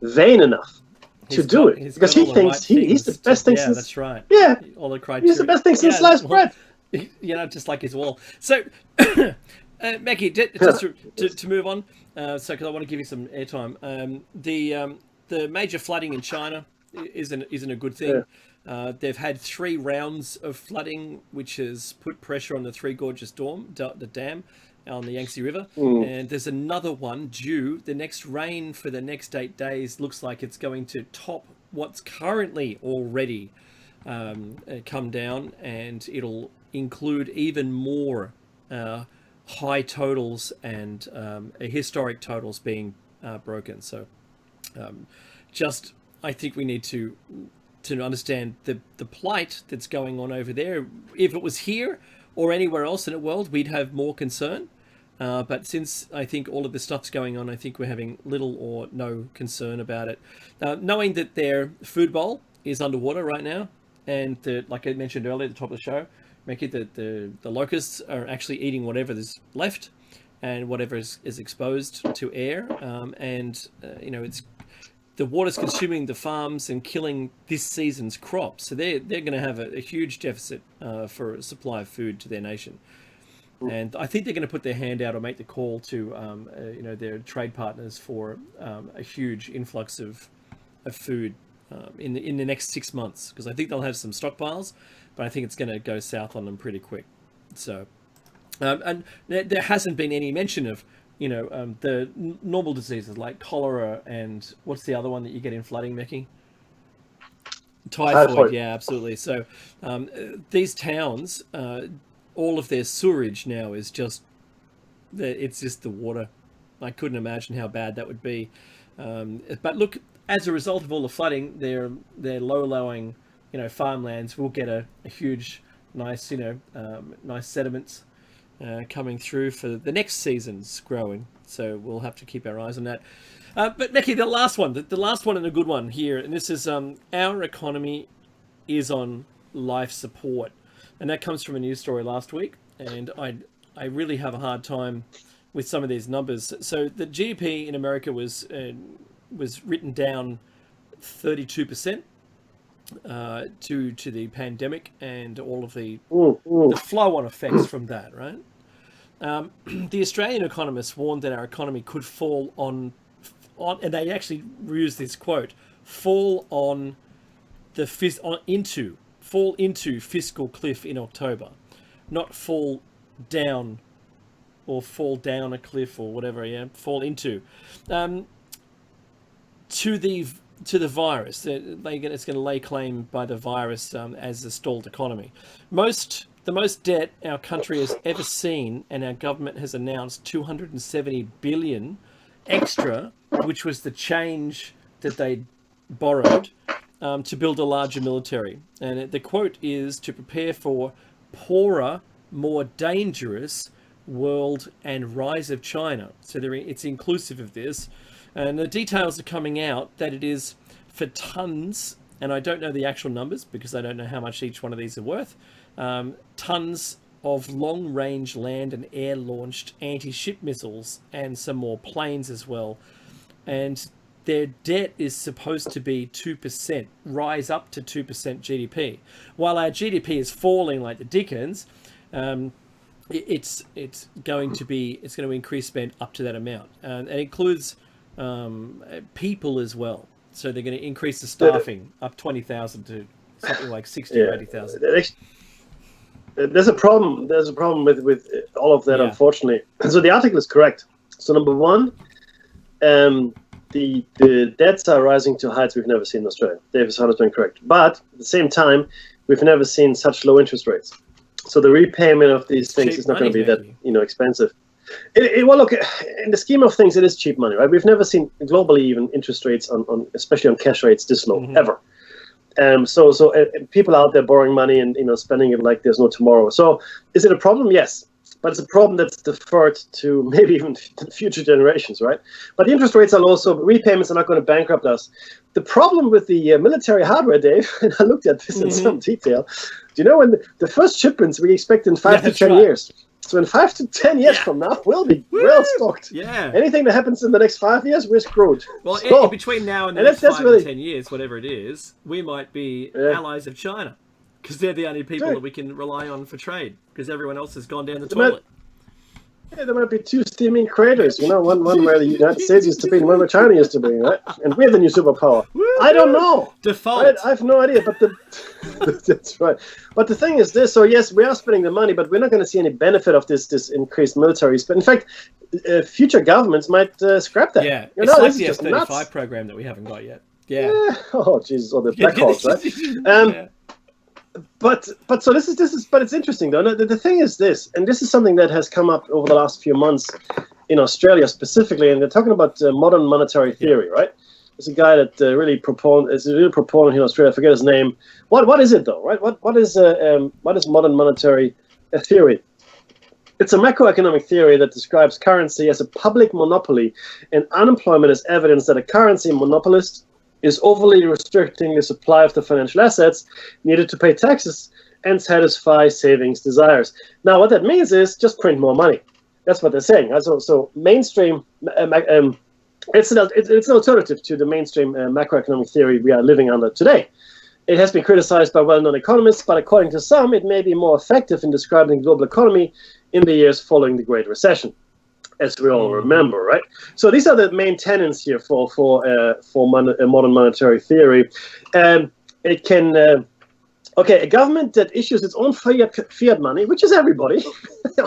vain enough to do it, because he thinks he's the best thing since. That's right. Yeah, all the criteria. He's the best thing since sliced bread. Just like his wall. So, Mackie, just to move on, because I want to give you some airtime. The major flooding in China isn't a good thing. Yeah. They've had 3 rounds of flooding, which has put pressure on the Three Gorges the dam on the Yangtze River, and there's another one due. The next rain for the next 8 days looks like it's going to top what's currently already come down, and it'll include even more high totals and historic totals being broken. So I think we need to understand the plight that's going on over there. If it was here or anywhere else in the world, we'd have more concern. But since I think all of this stuff's going on, I think we're having little or no concern about it. Knowing that their food bowl is underwater right now, and like I mentioned earlier at the top of the show, Mickey, the locusts are actually eating whatever is left and whatever is exposed to air. It's the water's consuming the farms and killing this season's crops. So they're going to have a huge deficit for a supply of food to their nation. And I think they're going to put their hand out or make the call to their trade partners for a huge influx of food in the next 6 months, because I think they'll have some stockpiles, but I think it's going to go south on them pretty quick. So, and there hasn't been any mention of the normal diseases like cholera and what's the other one that you get in flooding, Mickey? Typhoid. Yeah, absolutely. So these towns, all of their sewerage now is it's just the water. I couldn't imagine how bad that would be. But look, as a result of all the flooding, their low-lying, farmlands will get a huge, nice, nice sediments coming through for the next season's growing. So we'll have to keep our eyes on that. But Neki, the last one and a good one here, and this is our economy is on life support, and that comes from a news story last week, and I really have a hard time with some of these numbers. So the GDP in America was written down 32% due to the pandemic and all of the flow-on effects from that, right? The Australian economists warned that our economy could fall on, and they actually used this quote, fall into fiscal cliff in October, not fall down or fall down a cliff or whatever, fall into. To the virus, it's going to lay claim by the virus as a stalled economy. The most debt our country has ever seen, and our government has announced 270 billion extra, which was the change that they borrowed to build a larger military. And the quote is to prepare for poorer, more dangerous world and rise of China. So it's inclusive of this. And the details are coming out that it is for tons, and I don't know the actual numbers because I don't know how much each one of these are worth, tons of long-range land and air-launched anti-ship missiles and some more planes as well. And their debt is supposed to be 2%, rise up to 2% GDP. While our GDP is falling like the dickens, it's going to increase spend up to that amount. And it includes people as well. So they're going to increase the staffing up 20,000 to something like 60 or 80,000. There's a problem. There's a problem with all of that, unfortunately. So the article is correct. So number one, the debts are rising to heights we've never seen in Australia. Davis has been correct. But at the same time, we've never seen such low interest rates. So the repayment of these things is not going to be that expensive. Well, look, in the scheme of things, it is cheap money, right? We've never seen globally even interest rates on especially on cash rates this low ever. So people out there borrowing money and spending it like there's no tomorrow. So is it a problem? Yes, but it's a problem that's deferred to maybe even future generations, right? But the interest rates are low, so repayments are not going to bankrupt us. The problem with the military hardware, Dave, and I looked at this in some detail. Do you know when the first shipments we expect in 5 to 10 years? So in 5 to 10 years from now, we'll be well stocked. Yeah. Anything that happens in the next 5 years, we're screwed. Well, in between now and the next 5 to 10 years, whatever it is, we might be allies of China. Because they're the only people that we can rely on for trade. Because everyone else has gone down the toilet. There might be two steaming craters, one where the United States used to be and one where China used to be, right? And we're the new superpower. I don't know. Default. I have no idea, but that's right. But the thing is this, so yes, we are spending the money, but we're not going to see any benefit of this increased military spend. In fact, future governments might scrap that. Yeah, it's like the F-35 program that we haven't got yet. Yeah. Oh, Jesus, or the Black Hawks, right? But so this is but it's interesting though. The thing is this, and this is something that has come up over the last few months in Australia specifically, and they're talking about modern monetary theory, right? There's a guy that is a real proponent here in Australia. I forget his name. What is it though, right? What is modern monetary theory? It's a macroeconomic theory that describes currency as a public monopoly, and unemployment as evidence that a currency monopolist is overly restricting the supply of the financial assets needed to pay taxes and satisfy savings desires. Now, what that means is just print more money. That's what they're saying. So mainstream, it's an alternative to the mainstream macroeconomic theory we are living under today. It has been criticized by well-known economists, but according to some, it may be more effective in describing the global economy in the years following the Great Recession, as we all remember, right? So these are the main tenets here for modern monetary theory. It can, a government that issues its own fiat money, which is everybody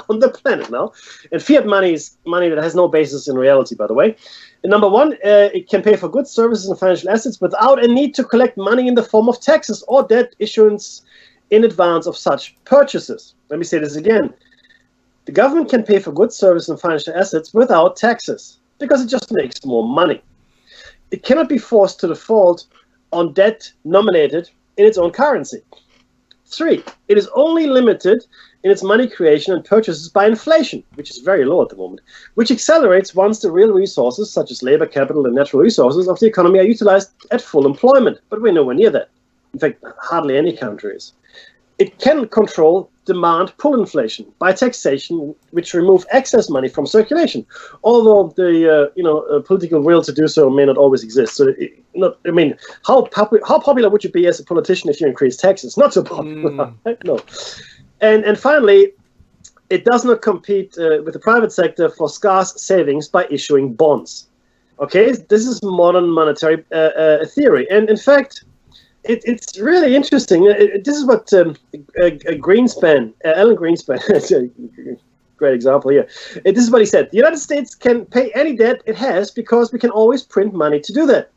on the planet now, and fiat money is money that has no basis in reality, by the way. And number one, it can pay for goods, services, and financial assets without a need to collect money in the form of taxes or debt issuance in advance of such purchases. Let me say this again. The government can pay for goods, services, and financial assets without taxes because it just makes more money. it cannot be forced to default on debt nominated in its own currency. 3, it is only limited in its money creation and purchases by inflation, which is very low at the moment, which accelerates once the real resources, such as labor, capital, and natural resources of the economy are utilized at full employment. But we're nowhere near that. In fact, hardly any country is. It can control demand pull inflation by taxation, which remove excess money from circulation. Although the political will to do so may not always exist. So, how popular would you be as a politician if you increase taxes? Not so popular. No. And finally, it does not compete with the private sector for scarce savings by issuing bonds. Okay, this is modern monetary theory, and in fact, it's really interesting. This is what Alan Greenspan, great example here. This is what he said: the United States can pay any debt it has because we can always print money to do that.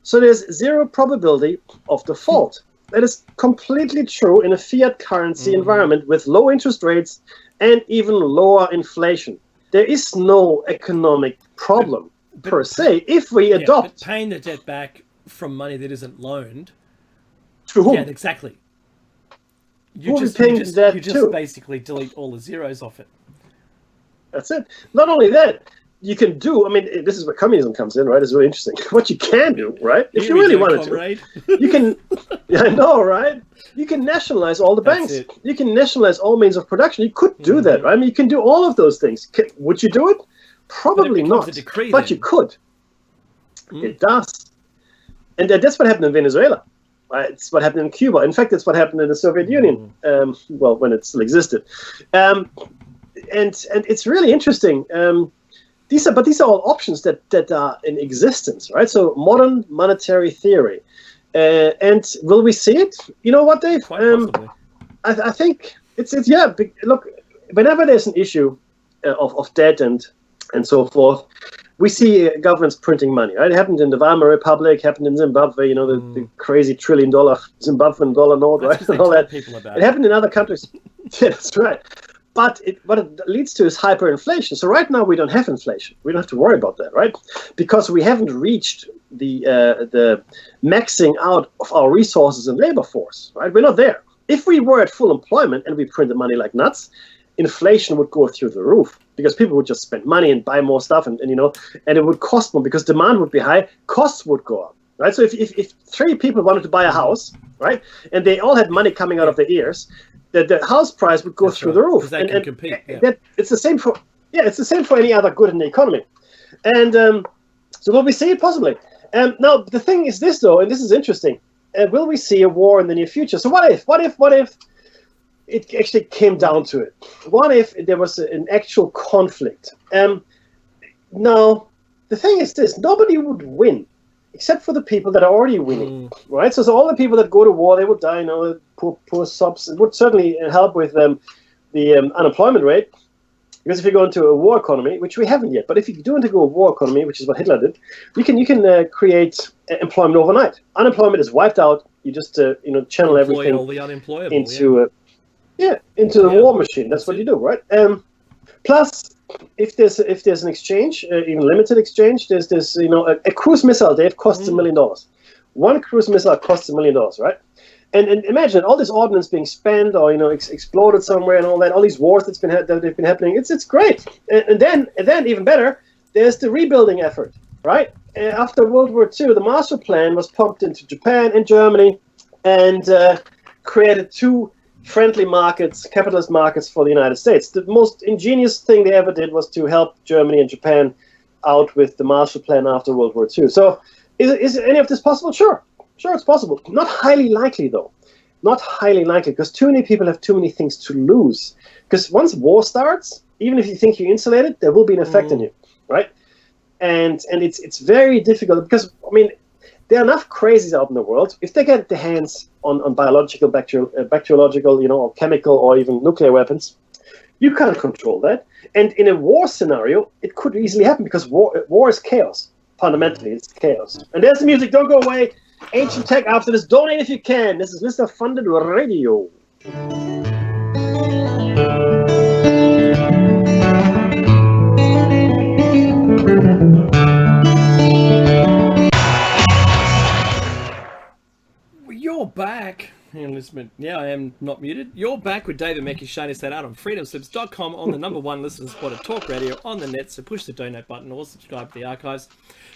So there's zero probability of default. That is completely true in a fiat currency environment with low interest rates and even lower inflation. There is no economic problem per se if we adopt paying the debt back from money that isn't loaned. To whom? Yeah, exactly. You just basically delete all the zeros off it. That's it. Not only that, you can do, this is where communism comes in, right? It's really interesting. What you can do, right? If you really wanted to, you can, I know, right? You can nationalize all the banks. You can nationalize all means of production. You could do that, right? You can do all of those things. Would you do it? Probably not. But you could. It does. And that's what happened in Venezuela. It's what happened in Cuba. In fact, it's what happened in the Soviet Union. When it still existed. And it's really interesting. These are all options that are in existence, right? So modern monetary theory, and will we see it? You know what, Dave? I think it's look, whenever there's an issue of debt and so forth, we see governments printing money. Right? It happened in the Weimar Republic, happened in Zimbabwe. The crazy $1 trillion Zimbabwean dollar note, right? And all that. It happened in other countries. Yeah, that's right. But what it leads to is hyperinflation. So right now we don't have inflation. We don't have to worry about that, right? Because we haven't reached the maxing out of our resources and labor force, right? We're not there. If we were at full employment and we printed money like nuts, inflation would go through the roof because people would just spend money and buy more stuff, and it would cost more because demand would be high, costs would go up, right? So if 3 people wanted to buy a house, right, and they all had money coming out of their ears, the house price would go through the roof. They can compete. It's the same for any other good in the economy. And so will we see it? Possibly. Now the thing is this though, and this is interesting. Will we see a war in the near future? So what if it actually came down to it? What if there was an actual conflict? Now the thing is this: nobody would win except for the people that are already winning, right? So all the people that go to war, they would die. Poor subs. It would certainly help with the unemployment rate, because if you go into a war economy, which we haven't yet, but if you do go a war economy, which is what Hitler did, you can create employment overnight. Unemployment is wiped out. You just channel everything all the unemployable into the war machine. That's what you do, right? Plus, if there's an exchange, even limited exchange, there's this a cruise missile, Dave, costs $1 million. One cruise missile costs $1 million, right? And imagine all this ordnance being spent or exploded somewhere and all that, all these wars that have been happening. It's great. And then even better, there's the rebuilding effort, right? After World War II, the Marshall Plan was pumped into Japan and Germany and created 2 friendly markets, capitalist markets for the United States. The most ingenious thing they ever did was to help Germany and Japan out with the Marshall Plan after World War II. So is any of this possible? Sure, it's possible. Not highly likely, though. Not highly likely, because too many people have too many things to lose. Because once war starts, even if you think you're insulated, there will be an effect on you, right? And it's very difficult because, there are enough crazies out in the world. If they get their hands on biological, bacteriological, or chemical or even nuclear weapons, you can't control that. And in a war scenario, it could easily happen because war is chaos. Fundamentally, it's chaos. And there's the music. Don't go away. Ancient Tech after this. Donate if you can. This is Mr. Funded Radio. You're back. Hang on, listen. Yeah, I am not muted. You're back with David Mackey, Shiny State out on freedomslips.com on the #1 listener supported talk radio on the net. So push the donate button or subscribe to the archives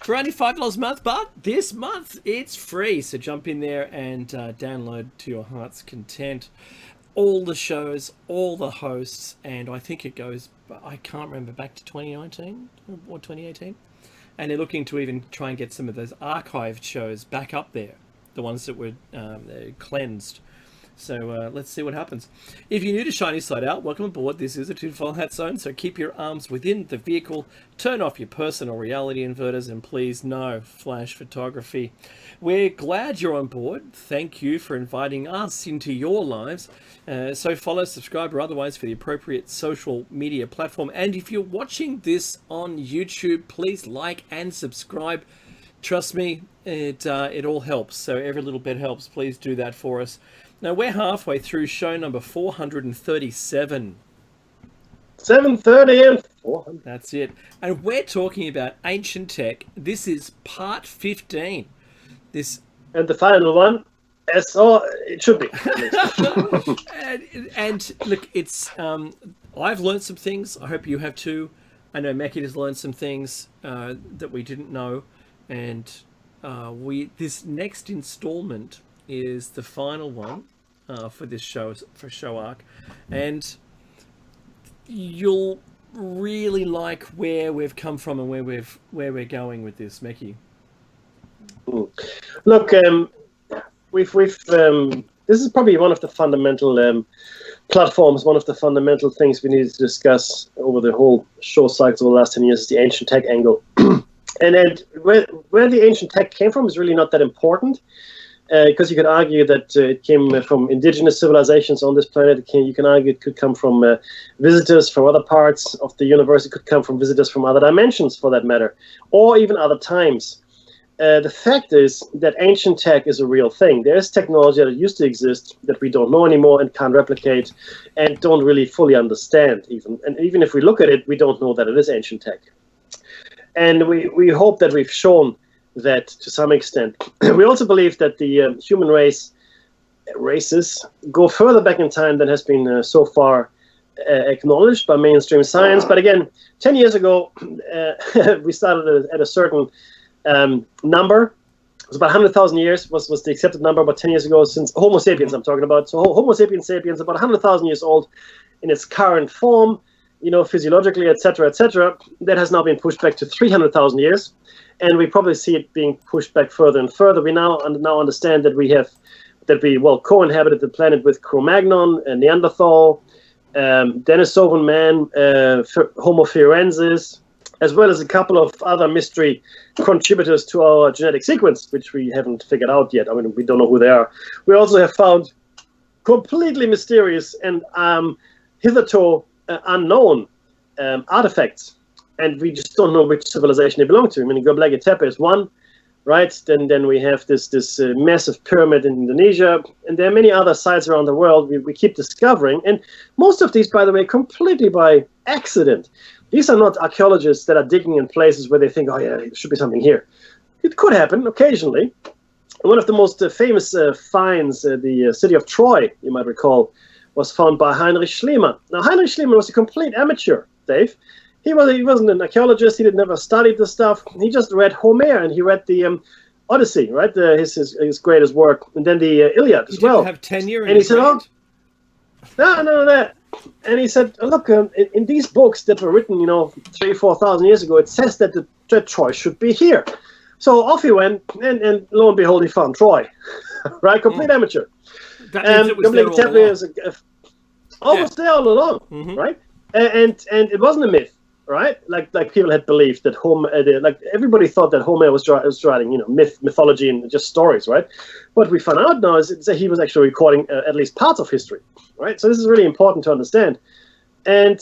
for only $5 a month. But this month it's free. So jump in there and download to your heart's content all the shows, all the hosts, and I think it goes, I can't remember, back to 2019 or 2018. And they're looking to even try and get some of those archived shows back up there, the ones that were cleansed. So let's see what happens. If you're new to Shiny Side Out, welcome aboard. This is a tinfoil hat zone, so keep your arms within the vehicle, turn off your personal reality inverters, and please no flash photography. We're glad you're on board. Thank you for inviting us into your lives. So follow, subscribe, or otherwise for the appropriate social media platform. And if you're watching this on YouTube, please like and subscribe. Trust me, it all helps. So every little bit helps. Please do that for us. Now, we're halfway through show number 437. 730 and 400. That's it. And we're talking about ancient tech. This is part 15. And the final one, it should be. and look, it's I've learned some things. I hope you have too. I know Mackie has learned some things that we didn't know. And this next installment is the final one for this show, for show arc, and you'll really like where we've come from and where we're going with this, Mackie. Look, we've this is probably one of the fundamental platforms, one of the fundamental things we need to discuss over the whole show cycle over the last 10 years is the ancient tech angle. And where the ancient tech came from is really not that important, because you could argue that it came from indigenous civilizations on this planet. You can argue it could come from visitors from other parts of the universe. It could come from visitors from other dimensions, for that matter, or even other times. The fact is that ancient tech is a real thing. There is technology that used to exist that we don't know anymore and can't replicate and don't really fully understand even. And even if we look at it, we don't know that it is ancient tech. And we hope that we've shown that to some extent. We also believe that the human races go further back in time than has been so far acknowledged by mainstream science. But again, 10 years ago, we started at a certain number. It was about 100,000 years was the accepted number about 10 years ago, since Homo sapiens I'm talking about. So Homo sapiens about 100,000 years old in its current form, physiologically, etc., that has now been pushed back to 300,000 years, and we probably see it being pushed back further and further. We now understand that we co-inhabited the planet with Cro-Magnon and Neanderthal, Denisovan man, Homo fiorensis, as well as a couple of other mystery contributors to our genetic sequence, which we haven't figured out yet. I mean, we don't know who they are. We also have found completely mysterious and hitherto unknown artifacts, and we just don't know which civilization they belong to. I mean, Göbekli Tepe is one, right? Then we have this massive pyramid in Indonesia, and there are many other sites around the world we keep discovering, and most of these, by the way, completely by accident. These are not archaeologists that are digging in places where they think, oh yeah, there should be something here. It could happen occasionally. One of the most famous finds, the city of Troy, you might recall, was found by Heinrich Schliemann. Now, Heinrich Schliemann was a complete amateur, Dave. He wasn't an archaeologist. He never studied this stuff. He just read Homer, and he read the Odyssey, right? His greatest work, and then the Iliad as well. Have tenure, and he said, "Oh, no, that." And he said, "Look, in these books that were written, 3,000-4,000 years ago, it says that the Troy should be here." So off he went, and lo and behold, he found Troy, right? Complete amateur. That means it was there all along. Was there all along, right? And it wasn't a myth, right? Like people had believed that Homer, everybody thought that Homer was writing, mythology and just stories, right? What we found out now is that he was actually recording at least parts of history, right? So this is really important to understand, and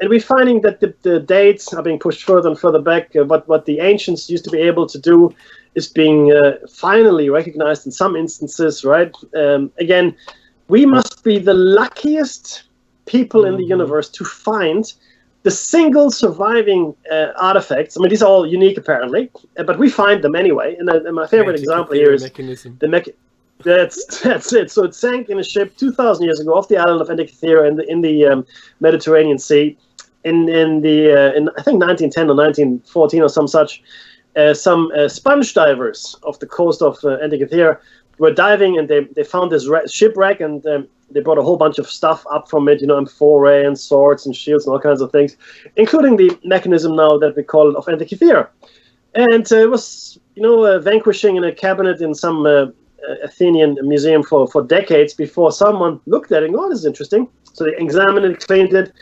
we're finding that the dates are being pushed further and further back. What the ancients used to be able to do is being finally recognized in some instances, right? Again, we must be the luckiest people in the universe to find the single surviving artifacts. I mean, these are all unique apparently, but we find them anyway. And my favorite example here is That's it. So it sank in a ship 2,000 years ago off the island of Antikythera in the Mediterranean Sea in I think 1910 or 1914 or some such. Some sponge divers off the coast of Antikythera were diving, and they found this shipwreck, and they brought a whole bunch of stuff up from it, amphorae and swords and shields and all kinds of things, including the mechanism now that we call it of Antikythera. And it was, vanquishing in a cabinet in some Athenian museum for decades before someone looked at it and go, oh, this is interesting. So they examined it, cleaned it,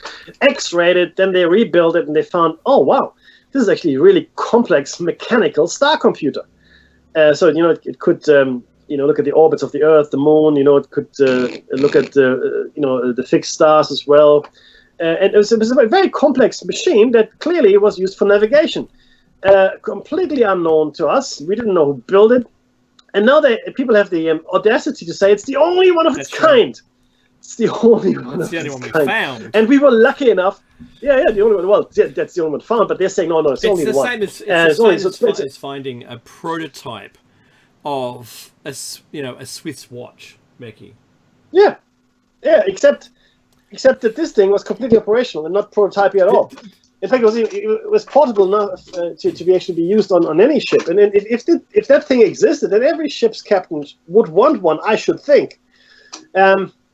x-rayed it, then they rebuilt it, and they found, oh, wow, this is actually a really complex mechanical star computer. So, it could, look at the orbits of the Earth, the Moon, it could look at, the fixed stars as well. And it was a very complex machine that clearly was used for navigation. Completely unknown to us. We didn't know who built it. And now people have the audacity to say it's the only one of its kind. It's the only one of its kind. It's the only one we found. And we were lucky enough. Yeah, the only one. Well, that's the only one found, but they're saying, no, it's only one. It's the same as finding a prototype of a Swiss watch, Becky. Yeah, except that this thing was completely operational and not prototypey at all. In fact, it was portable enough to be actually be used on any ship. And if that thing existed, then every ship's captain would want one, I should think.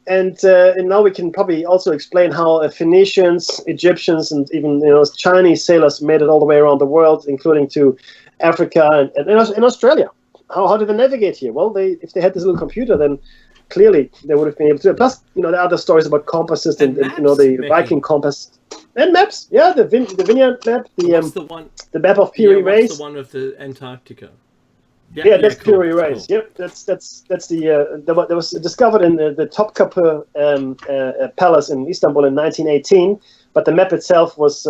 And now we can probably also explain how Phoenicians, Egyptians, and even Chinese sailors made it all the way around the world, including to Africa and Australia. How did they navigate here? Well, if they had this little computer, then clearly they would have been able to. Plus, there are other stories about compasses and maps, the Viking compass and maps. Yeah, the Vineyard map, the map of Piri Reis. What's the one of the Antarctica? Yeah, that's cool. Piri Reis. Cool. Yep, that's that was discovered in the Topkapı Palace in Istanbul in 1918. But the map itself was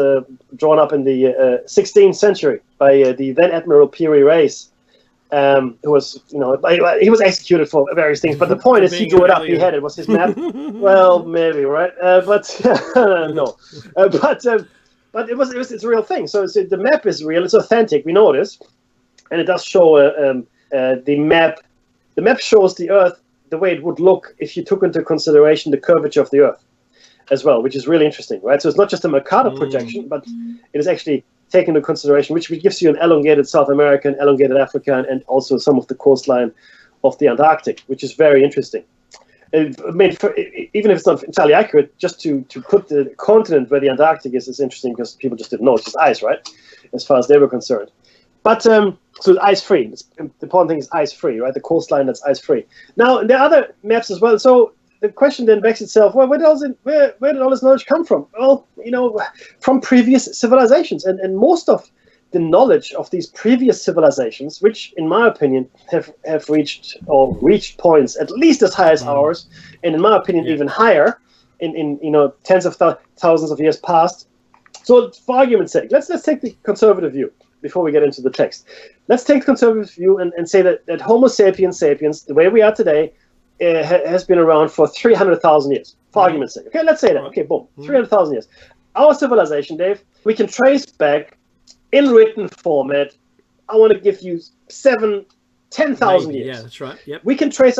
drawn up in the 16th century by the then Admiral Piri Reis. Who was, he was executed for various things, but the point is he drew it up, he had it, was his map. Well, maybe, right? But no. But it's a real thing. So the map is real, it's authentic, we know it is. And it does show the map. The map shows the Earth the way it would look if you took into consideration the curvature of the Earth as well, which is really interesting, right? So it's not just a Mercator projection, but it is actually taken into consideration, which gives you an elongated South America, an elongated Africa, and also some of the coastline of the Antarctic, which is very interesting. Even if it's not entirely accurate, just to put the continent where the Antarctic is interesting because people just didn't know. It's just ice, right? As far as they were concerned. But so it's ice-free. The important thing is ice-free, right? The coastline that's ice-free. Now, there are other maps as well. So the question then begs itself, well, where did all this knowledge come from? Well, from previous civilizations. And most of the knowledge of these previous civilizations, which, in my opinion, have reached points at least as high as ours, and in my opinion, even higher in tens of thousands of years past. So for argument's sake, let's take the conservative view before we get into the text. Let's take the conservative view and say that Homo sapiens, the way we are today, has been around for 300,000 years, for argument's sake. Okay, let's say that. Okay, boom, 300,000 years. Our civilization, Dave, we can trace back in written format. I want to give you 10,000 years. Yeah, that's right. Yep. We can trace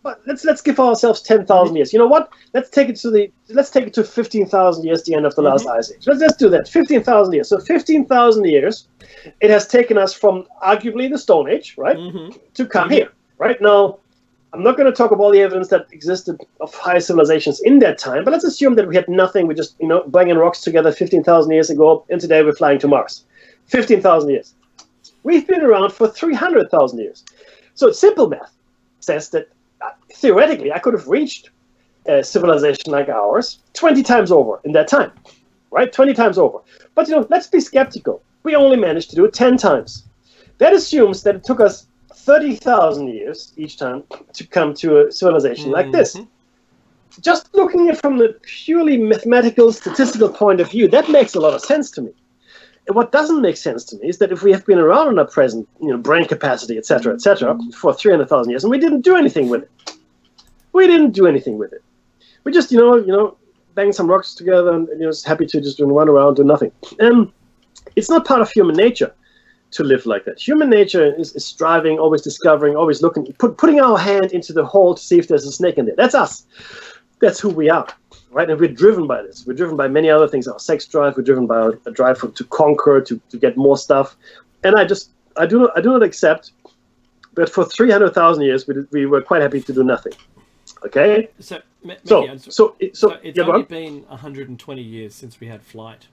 but let's give ourselves 10,000 years. You know what? Let's take it to 15,000 years, the end of the last ice age. Let's do that. 15,000 years. So 15,000 years, it has taken us from arguably the Stone Age, right, to come here. Right now, I'm not going to talk about all the evidence that existed of high civilizations in that time, but let's assume that we had nothing. We just, banging rocks together 15,000 years ago, and today we're flying to Mars. 15,000 years. We've been around for 300,000 years. So simple math says that theoretically I could have reached a civilization like ours 20 times over in that time, right? 20 times over. But, let's be skeptical. We only managed to do it 10 times. That assumes that it took us 30,000 years each time to come to a civilization like this. Just looking at it from the purely mathematical, statistical point of view, that makes a lot of sense to me. And what doesn't make sense to me is that if we have been around in our present, brain capacity, etc., for 300,000 years, and we didn't do anything with it. We just, banged some rocks together and just happy to just run around, do nothing. It's not part of human nature to live like that. Human nature is striving, always discovering, always looking, putting our hand into the hole to see if there's a snake in there. That's us. That's who we are, right? And we're driven by this. We're driven by many other things. Our sex drive. We're driven by a drive to conquer, to get more stuff. And I do not accept that for 300,000 years we were quite happy to do nothing. Okay. So it's only been 120 years since we had flight.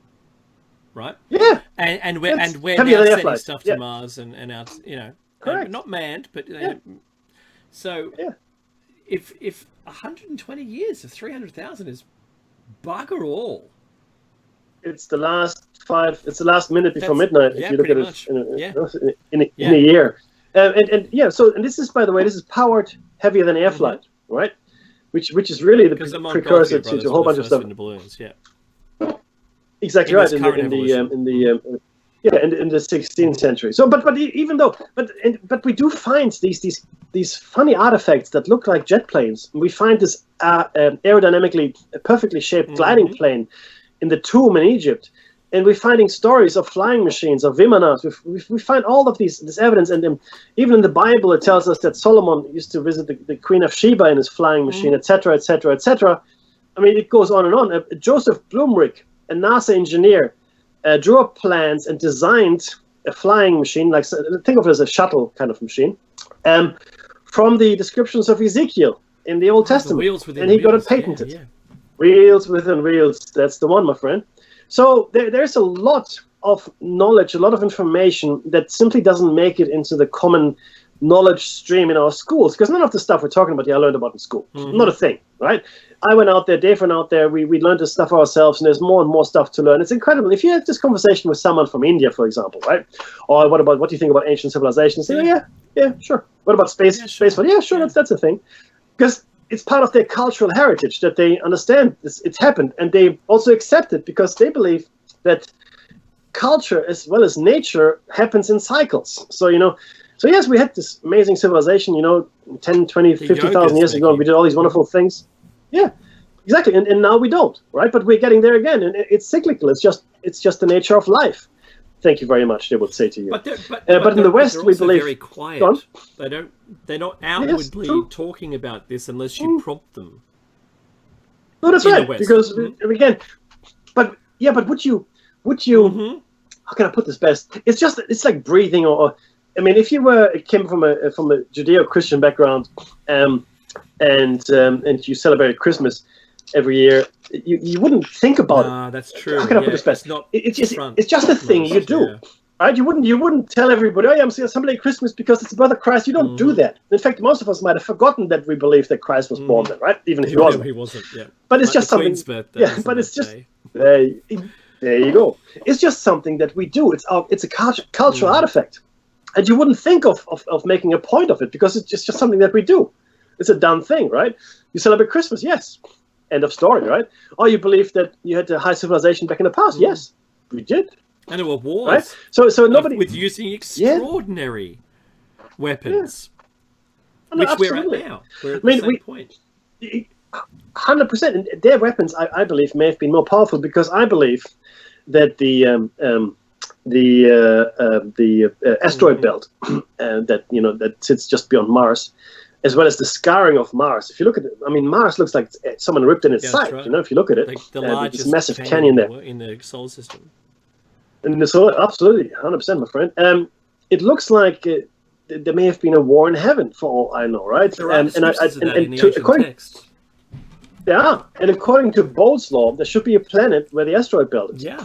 Right. Yeah. And we're now sending stuff to Mars and out, Correct. Not manned, but so if 120 years of 300,000 is bugger all. It's the last minute before midnight. If you look at it in a year, and this is, by the way, powered heavier than air flight, right? Which is really the precursor to a whole bunch of stuff. In the balloons, Exactly right. In the 16th century. So, but we do find these funny artifacts that look like jet planes. We find this aerodynamically perfectly shaped gliding plane in the tomb in Egypt, and we're finding stories of flying machines, of vimanas. We find all of this evidence, and even in the Bible it tells us that Solomon used to visit the Queen of Sheba in his flying machine, etc., etc., etc. I mean, it goes on and on. Joseph Blumrich, a NASA engineer, drew up plans and designed a flying machine, like, think of it as a shuttle kind of machine, from the descriptions of Ezekiel in the Old Testament, and he got it patented. Wheels within wheels, that's the one, my friend. So there's a lot of knowledge, a lot of information that simply doesn't make it into the common knowledge stream in our schools, because none of the stuff we're talking about here I learned about in school. Not a thing, right? I went out there, Dave went out there, we learned this stuff ourselves, and there's more and more stuff to learn. It's incredible. If you have this conversation with someone from India, for example, right? Or what do you think about ancient civilizations? Say, yeah, sure. What about space? Yeah, sure, that's a thing. Because it's part of their cultural heritage that they understand it's happened, and they also accept it because they believe that culture as well as nature happens in cycles. So yes, we had this amazing civilization, 10, 20, 50,000 years ago, and we did all these wonderful things. Yeah, exactly. And now we don't, right? But we're getting there again, and it's cyclical. It's just the nature of life. Thank you very much, they would say to you. But in the West, we believe very quiet. They're not outwardly talking about this unless you prompt them. No, that's right. Because again, but would you? How can I put this best? It's like breathing, or I mean, if you came from a Judeo-Christian background, and you celebrated Christmas every year, you wouldn't think about it. That's true. How can I put this best? It's just a thing you do, right? You wouldn't tell everybody, oh yeah, I'm celebrating Christmas because it's the birth of Christ. You don't do that. In fact, most of us might have forgotten that we believe that Christ was born then, right? Even if he wasn't. He wasn't. Yeah. But it's just something. But it's just there you go. It's just something that we do. It's a cultural artifact, and you wouldn't think of making a point of it because it's just something that we do. It's a done thing, right? You celebrate Christmas, yes. End of story, right? Or you believe that you had a high civilization back in the past. Yes, we did. And there were wars. Right? So nobody... With using extraordinary weapons. No, which we're at now. We're at the same point. 100%. And their weapons, I believe, may have been more powerful because I believe that the asteroid belt that sits just beyond Mars, as well as the scarring of Mars. If you look at it, I mean, Mars looks like someone ripped in its side. Right. If you look at it, the largest this massive canyon there in the solar system. In the solar, absolutely, 100%, my friend. It looks like there may have been a war in heaven, for all I know, right? There are descriptions of that in the ancient text. Yeah, and according to Bode's law, there should be a planet where the asteroid belt is. Yeah.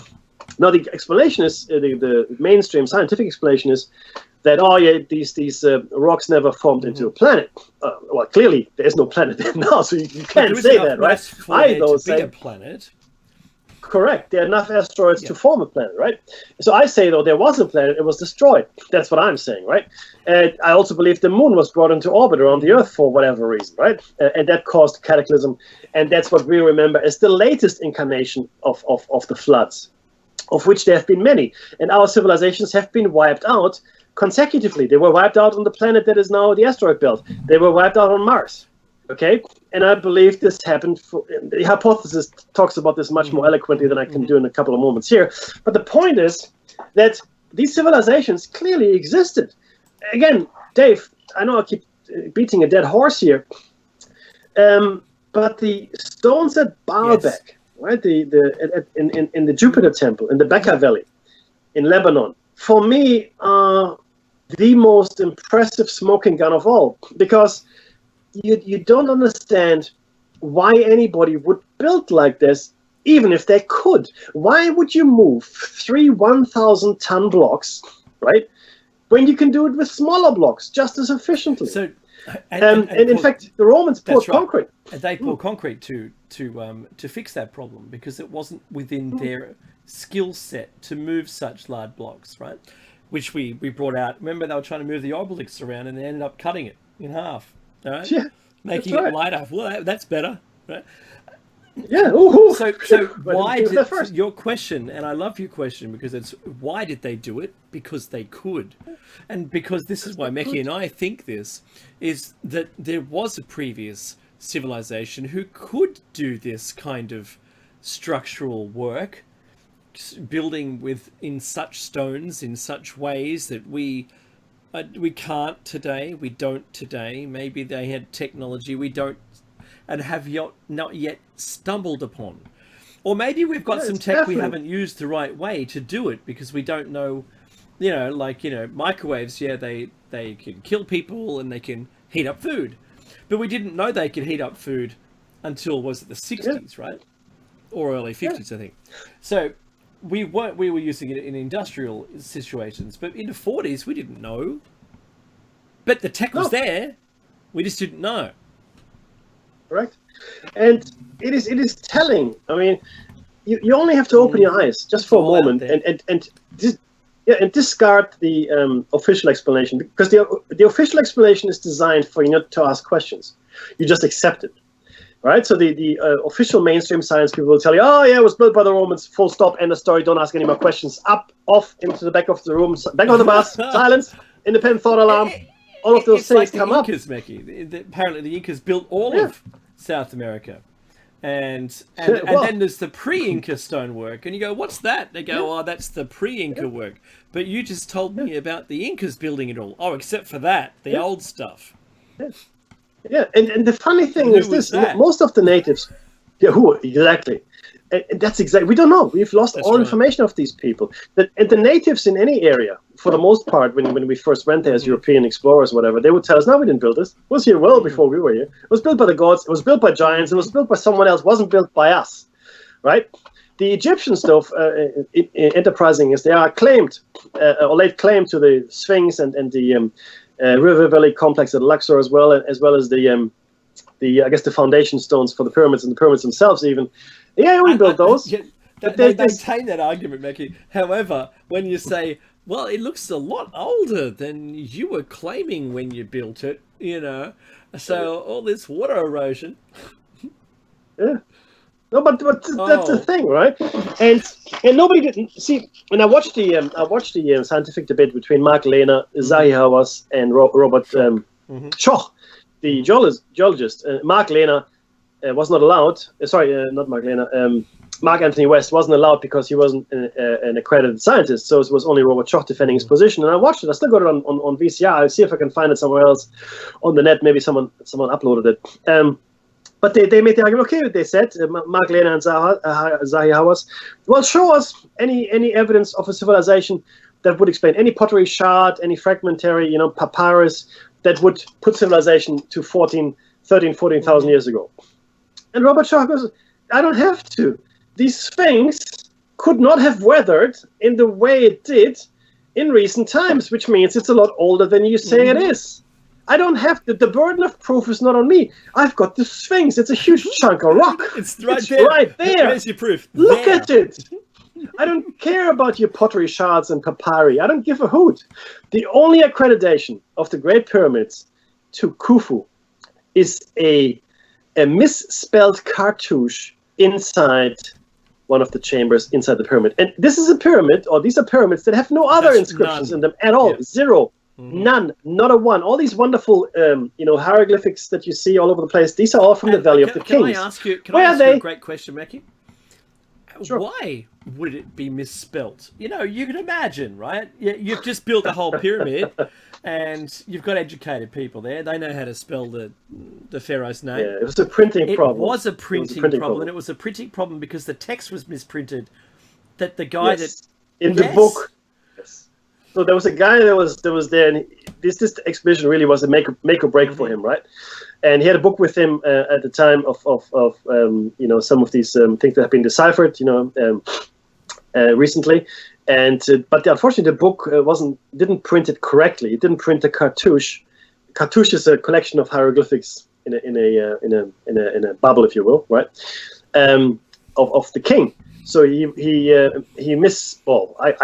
Now the explanation is the mainstream scientific explanation is that these rocks never formed into a planet. Well, clearly there is no planet there now, so you can't say that, right? I though say a planet. Correct. There are enough asteroids to form a planet, right? So I say though there was a planet, it was destroyed. That's what I'm saying, right? And I also believe the moon was brought into orbit around the Earth for whatever reason, right? And that caused cataclysm, and that's what we remember as the latest incarnation of the floods, of which there have been many, and our civilizations have been wiped out consecutively. They were wiped out on the planet that is now the asteroid belt. They were wiped out on Mars. Okay, and I believe this happened. The hypothesis talks about this much more eloquently than I can do in a couple of moments here. But the point is that these civilizations clearly existed. Again, Dave, I know I keep beating a dead horse here, but the stones at Baalbek, right? In the Jupiter Temple in the Bekaa Valley in Lebanon, for me are the most impressive smoking gun of all, because you don't understand why anybody would build like this, even if they could. Why would you move 3 1,000-ton blocks, right, when you can do it with smaller blocks just as efficiently? So, and in fact, the Romans poured concrete. And they poured concrete to fix that problem, because it wasn't within their skill set to move such large blocks, right? Which we brought out. Remember, they were trying to move the obelisk around, and they ended up cutting it in half. All right? Yeah, making it lighter. Well, that's better, right? Yeah. So why did your question? And I love your question, because it's why did they do it? Because they could, and because this is why Mekki and I think this is that there was a previous civilization who could do this kind of structural work, building in such stones in such ways that we can't today. We don't today. Maybe they had technology we don't, and have not yet stumbled upon. Or maybe we've got some tech we haven't used the right way to do it, because we don't know, microwaves, they can kill people and they can heat up food. But we didn't know they could heat up food until, was it the 60s, right? Or early 50s, I think. So we were using it in industrial situations, but in the 40s, we didn't know. But the tech was there. We just didn't know. Correct. And it is telling. I mean, you only have to open your eyes just for a moment and discard the official explanation, because the official explanation is designed for you not to ask questions. You just accept it, right? So the official mainstream science people will tell you, oh yeah, it was built by the Romans, full stop, end of story, don't ask any more questions. Up, off, into the back of the room, back of the bus, silence, independent thought alarm. All of those things come up. Incas, Mekki. Apparently the Incas built all of South America. And then there's the pre-Inca stonework, and you go, what's that? They go, oh, that's the pre-Inca work. But you just told me about the Incas building it all. Oh, except for that, the old stuff. Yeah, and the funny thing is this: most of the natives, who exactly? And that's exactly, we don't know. We've lost all information of these people. And the natives in any area, for the most part, when we first went there as European explorers, whatever, they would tell us, no, we didn't build this. It was here well before we were here. It was built by the gods. It was built by giants. It was built by someone else. It wasn't built by us, right? The Egyptian stuff, enterprising as they are, claimed, or laid claim to the Sphinx and the River Valley complex at Luxor as well as the I guess the foundation stones for the pyramids and the pyramids themselves even. Yeah, we built those. They maintain that argument, Mekki. However, when you say, well, it looks a lot older than you were claiming when you built it, so all this water erosion. Yeah. No, but that's the thing, right? And nobody didn't see. And I watched the scientific debate between Mark Lehner, Zahi Hawass, and Robert Schoch, the geologist. Mark Lehner was not allowed. Not Mark Lehner. Mark Anthony West wasn't allowed because he wasn't an accredited scientist. So it was only Robert Schoch defending his position. And I watched it. I still got it on VCR. I'll see if I can find it somewhere else on the net. Maybe someone uploaded it. But they made the argument, okay, they said, Mark Lehner and Zahi Hawass, well, show us any evidence of a civilization that would explain any pottery shard, any fragmentary, papyrus that would put civilization to 14,000 years ago. And Robert Schoch goes, I don't have to. The Sphinx could not have weathered in the way it did in recent times, which means it's a lot older than you say it is. I don't have to. The burden of proof is not on me. I've got the Sphinx. It's a huge chunk of rock. It's right there. There's your proof. Look at it. I don't care about your pottery shards and papyri. I don't give a hoot. The only accreditation of the Great Pyramids to Khufu is a misspelled cartouche inside one of the chambers inside the pyramid. And this is a pyramid, or these are pyramids that have no other inscriptions in them at all. Yeah. Zero. None, not a one. All these wonderful, hieroglyphics that you see all over the place. These are all from the Valley of the Kings. Can I ask you a great question, Mekki? Sure. would it be misspelt? You know, you can imagine, right? You've just built a whole pyramid, and you've got educated people there. They know how to spell the pharaoh's name. Yeah, it was a printing problem. It was a printing problem, and it was a printing problem because the text was misprinted. That the guy in the book. Yes. So there was a guy that was there, and this expedition really was a make or break for him, right? And he had a book with him at the time of some of these things that have been deciphered, recently. And but unfortunately, the book didn't print it correctly. It didn't print the cartouche. Cartouche is a collection of hieroglyphics in a bubble, if you will, right? Of the king. So I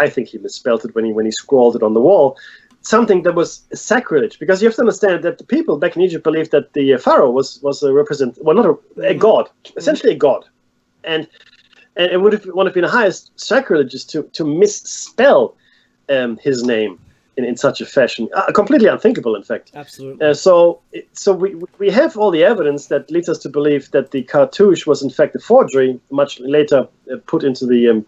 think he misspelled it when he scrawled it on the wall. Something that was sacrilege, because you have to understand that the people back in Egypt believed that the pharaoh was not a god, essentially a god, and it would have been the highest sacrilegious to misspell his name in such a fashion, completely unthinkable, in fact. Absolutely. So we have all the evidence that leads us to believe that the cartouche was in fact a forgery, much later put into the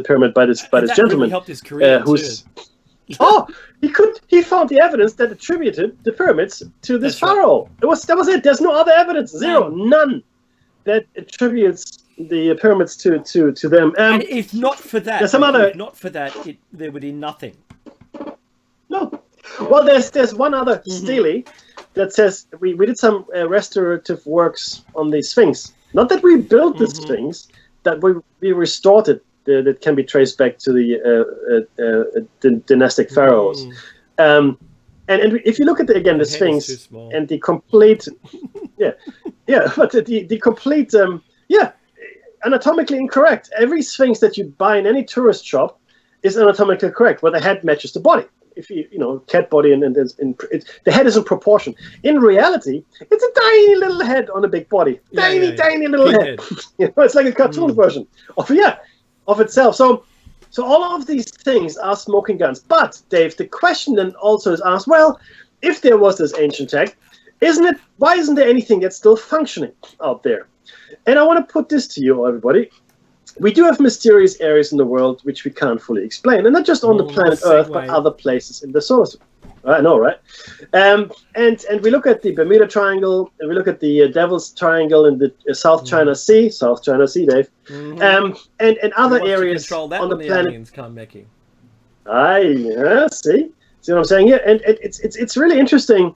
pyramid by this gentleman. Really helped his career He found the evidence that attributed the pyramids to this pharaoh. Right. That was it. There's no other evidence. Zero. None that attributes the pyramids to them. And if not for that, there would be nothing. No. Well, there's one other stele that says we did some restorative works on the Sphinx. Not that we built the Sphinx, that we restored it. That can be traced back to the dynastic pharaohs. And if you look at the Sphinx and the complete, but the complete, anatomically incorrect. Every Sphinx that you buy in any tourist shop is anatomically correct, where the head matches the body. If cat body and the head is in proportion. In reality, it's a tiny little head on a big body. Tiny little head. It's like a cartoon version of itself. So all of these things are smoking guns. But Dave, the question then also is asked: well, if there was this ancient tech, why isn't there anything that's still functioning out there? And I want to put this to you, everybody. We do have mysterious areas in the world which we can't fully explain, and not just on the planet Earth, but other places in the solar system. I know, right? And we look at the Bermuda Triangle, and we look at the Devil's Triangle in the South China Sea, Dave, and other areas on the planet. Aliens come, Mickey. See what I'm saying here? And it's really interesting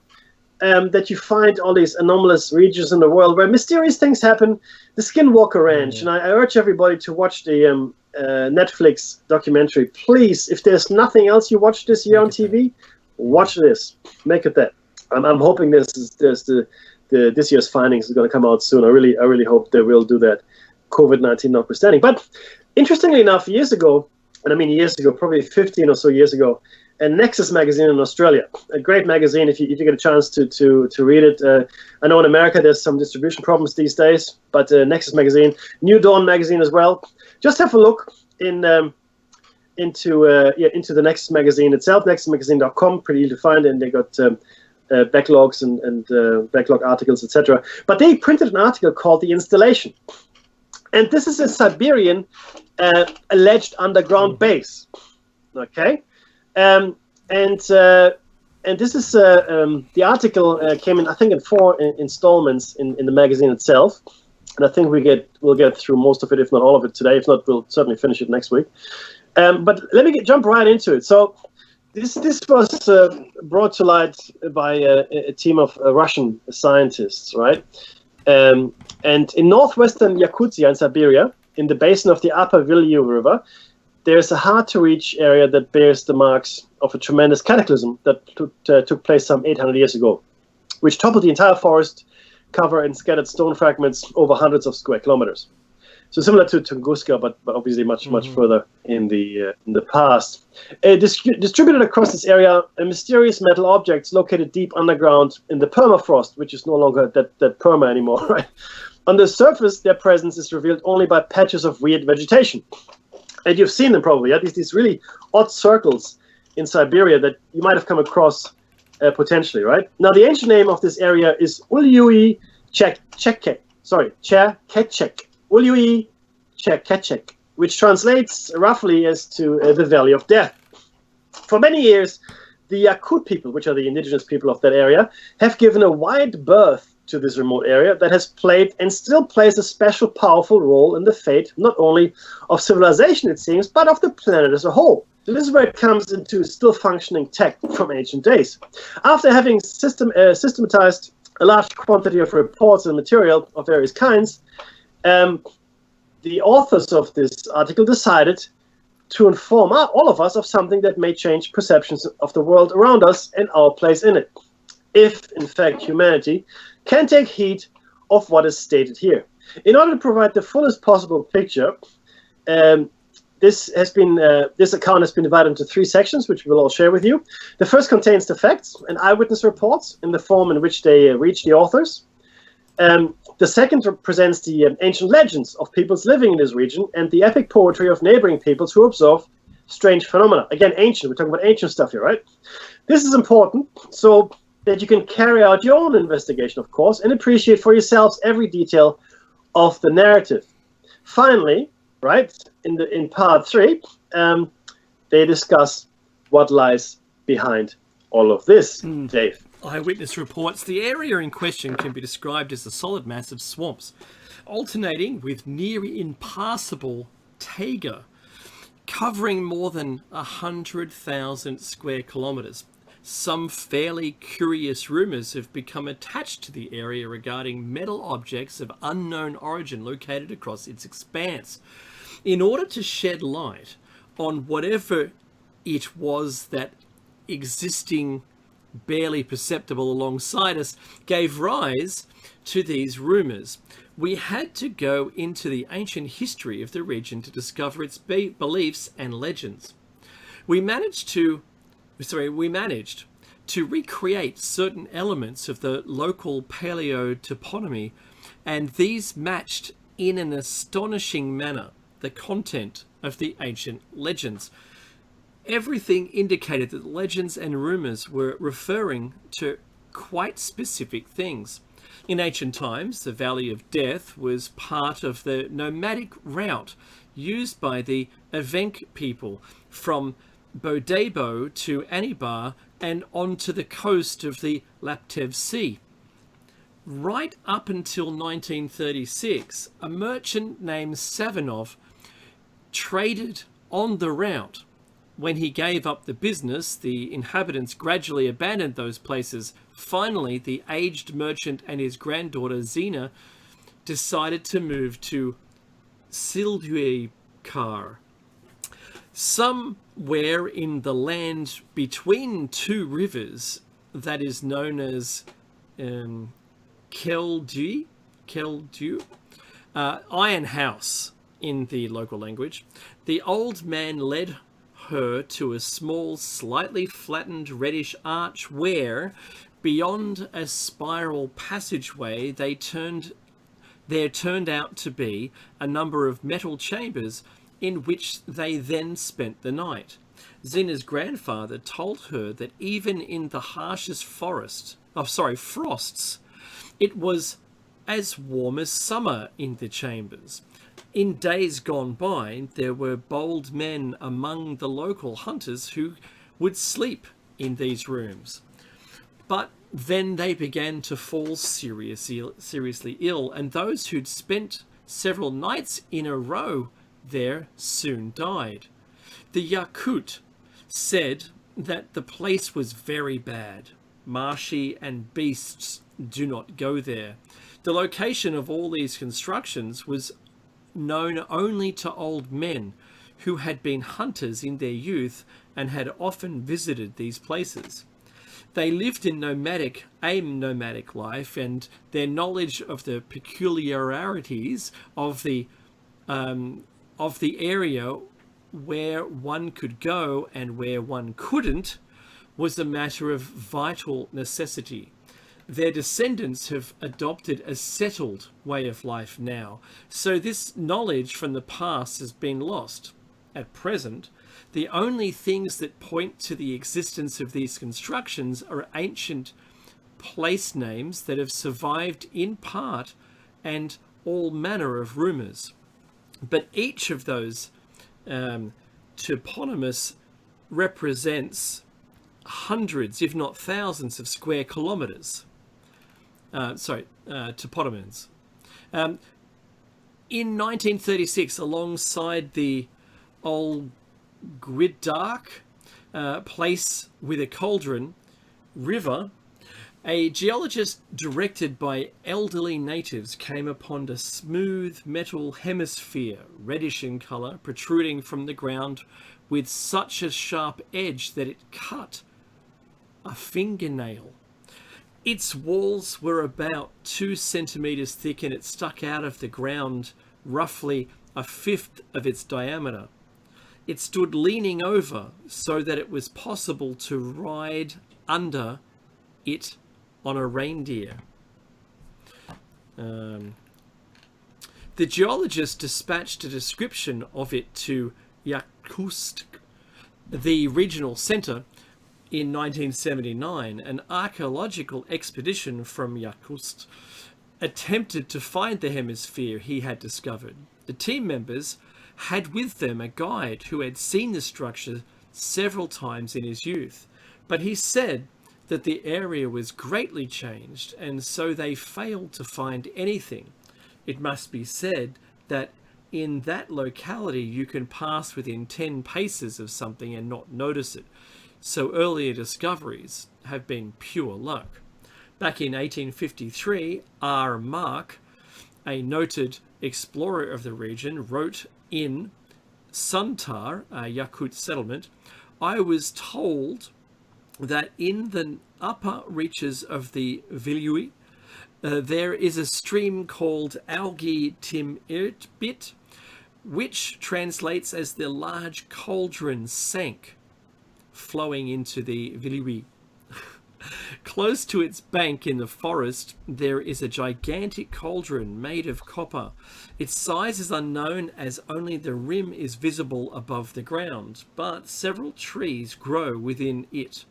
that you find all these anomalous regions in the world where mysterious things happen. The Skinwalker Ranch, and I urge everybody to watch the Netflix documentary. Please, if there's nothing else you watch this year on TV, watch this. Make it that. I'm hoping this year's findings is going to come out soon. I really hope they will do that, COVID-19 notwithstanding. But interestingly enough, years ago, probably 15 or so years ago, and Nexus magazine in Australia, a great magazine if you get a chance to read it. I know in America there's some distribution problems these days, but Nexus magazine, New Dawn magazine as well. Just have a look into the Nexus magazine itself, nexusmagazine.com, pretty easy to find, and they got backlogs and backlog articles, etc. But they printed an article called "The Installation," and this is a Siberian alleged underground base. Okay. And this is the article came in, I think, in 4 installments in the magazine itself, and I think we'll get through most of it, if not all of it, today. If not, we'll certainly finish it next week. But let me jump right into it. So this was brought to light by a team of Russian scientists, right? And in northwestern Yakutia in Siberia, in the basin of the Upper Vilyu River, there's a hard-to-reach area that bears the marks of a tremendous cataclysm that took place some 800 years ago, which toppled the entire forest cover and scattered stone fragments over hundreds of square kilometers. So similar to Tunguska, but obviously much further in the past. Distributed across this area, a mysterious metal objects located deep underground in the permafrost, which is no longer that perma anymore, right? On the surface, their presence is revealed only by patches of weird vegetation. And you've seen them probably, yeah? These really odd circles in Siberia that you might have come across potentially, right? Now, the ancient name of this area is Ulyui Chekechek. Ulyui Chekechek, which translates roughly as to the Valley of Death. For many years, the Yakut people, which are the indigenous people of that area, have given a wide berth to this remote area that has played and still plays a special powerful role in the fate not only of civilization, it seems, but of the planet as a whole. So this is where it comes into still functioning tech from ancient days. After having systematized a large quantity of reports and material of various kinds, the authors of this article decided to inform all of us of something that may change perceptions of the world around us and our place in it, if, in fact, humanity can take heed of what is stated here. In order to provide the fullest possible picture, this account has been divided into 3 sections, which we will all share with you. The first contains the facts and eyewitness reports in the form in which they reach the authors. The second presents the ancient legends of peoples living in this region and the epic poetry of neighboring peoples who observe strange phenomena. Again, ancient. We're talking about ancient stuff here, right? This is important so that you can carry out your own investigation, of course, and appreciate for yourselves every detail of the narrative. Finally, right, in part 3, they discuss what lies behind all of this, Dave. Eyewitness reports the area in question can be described as a solid mass of swamps, alternating with near impassable taiga, covering more than 100,000 square kilometres. Some fairly curious rumours have become attached to the area regarding metal objects of unknown origin located across its expanse. In order to shed light on whatever it was that existing barely perceptible alongside us gave rise to these rumours, we had to go into the ancient history of the region to discover its beliefs and legends. We managed to recreate certain elements of the local paleo toponymy, and these matched in an astonishing manner the content of the ancient legends. Everything indicated that the legends and rumours were referring to quite specific things. In ancient times, the Valley of Death was part of the nomadic route used by the Evenk people from Bodebo to Anibar and onto the coast of the Laptev Sea. Right up until 1936, a merchant named Savinov traded on the route. When he gave up the business, the inhabitants gradually abandoned those places. Finally, the aged merchant and his granddaughter Zina decided to move to Silduekar, somewhere in the land between 2 rivers that is known as Keldu, Iron House in the local language. The old man led her to a small, slightly flattened reddish arch where, beyond a spiral passageway, there turned out to be a number of metal chambers in which they then spent the night. Zina's grandfather told her that even in the harshest frosts, it was as warm as summer in the chambers. In days gone by, there were bold men among the local hunters who would sleep in these rooms. But then they began to fall seriously ill, and those who'd spent several nights in a row there soon died. The Yakut said that the place was very bad. Marshy and beasts do not go there. The location of all these constructions was known only to old men who had been hunters in their youth and had often visited these places. They lived in nomadic life, and their knowledge of the peculiarities of the area where one could go and where one couldn't was a matter of vital necessity. Their descendants have adopted a settled way of life now, so this knowledge from the past has been lost. At present, the only things that point to the existence of these constructions are ancient place names that have survived in part and all manner of rumours. But each of those toponymus represents hundreds, if not thousands, of square kilometres. Toponyms. In 1936, alongside the Old Gwydark place with a Cauldron River, a geologist directed by elderly natives came upon a smooth metal hemisphere, reddish in colour, protruding from the ground with such a sharp edge that it cut a fingernail. Its walls were about 2 centimetres thick, and it stuck out of the ground roughly a fifth of its diameter. It stood leaning over so that it was possible to ride under it on a reindeer. The geologist dispatched a description of it to Yakutsk, the regional centre, in 1979. An archaeological expedition from Yakutsk attempted to find the hemisphere he had discovered. The team members had with them a guide who had seen the structure several times in his youth, but he said that the area was greatly changed, and so they failed to find anything. It must be said that in that locality you can pass within 10 paces of something and not notice it, so earlier discoveries have been pure luck. Back in 1853, R. Mark, a noted explorer of the region, wrote in Suntar, a Yakut settlement, "I was told that in the upper reaches of the Vilui, there is a stream called Algi Tim Irtbit, which translates as the large cauldron sank, flowing into the Vilui. Close to its bank in the forest, there is a gigantic cauldron made of copper. Its size is unknown, as only the rim is visible above the ground, but several trees grow within it.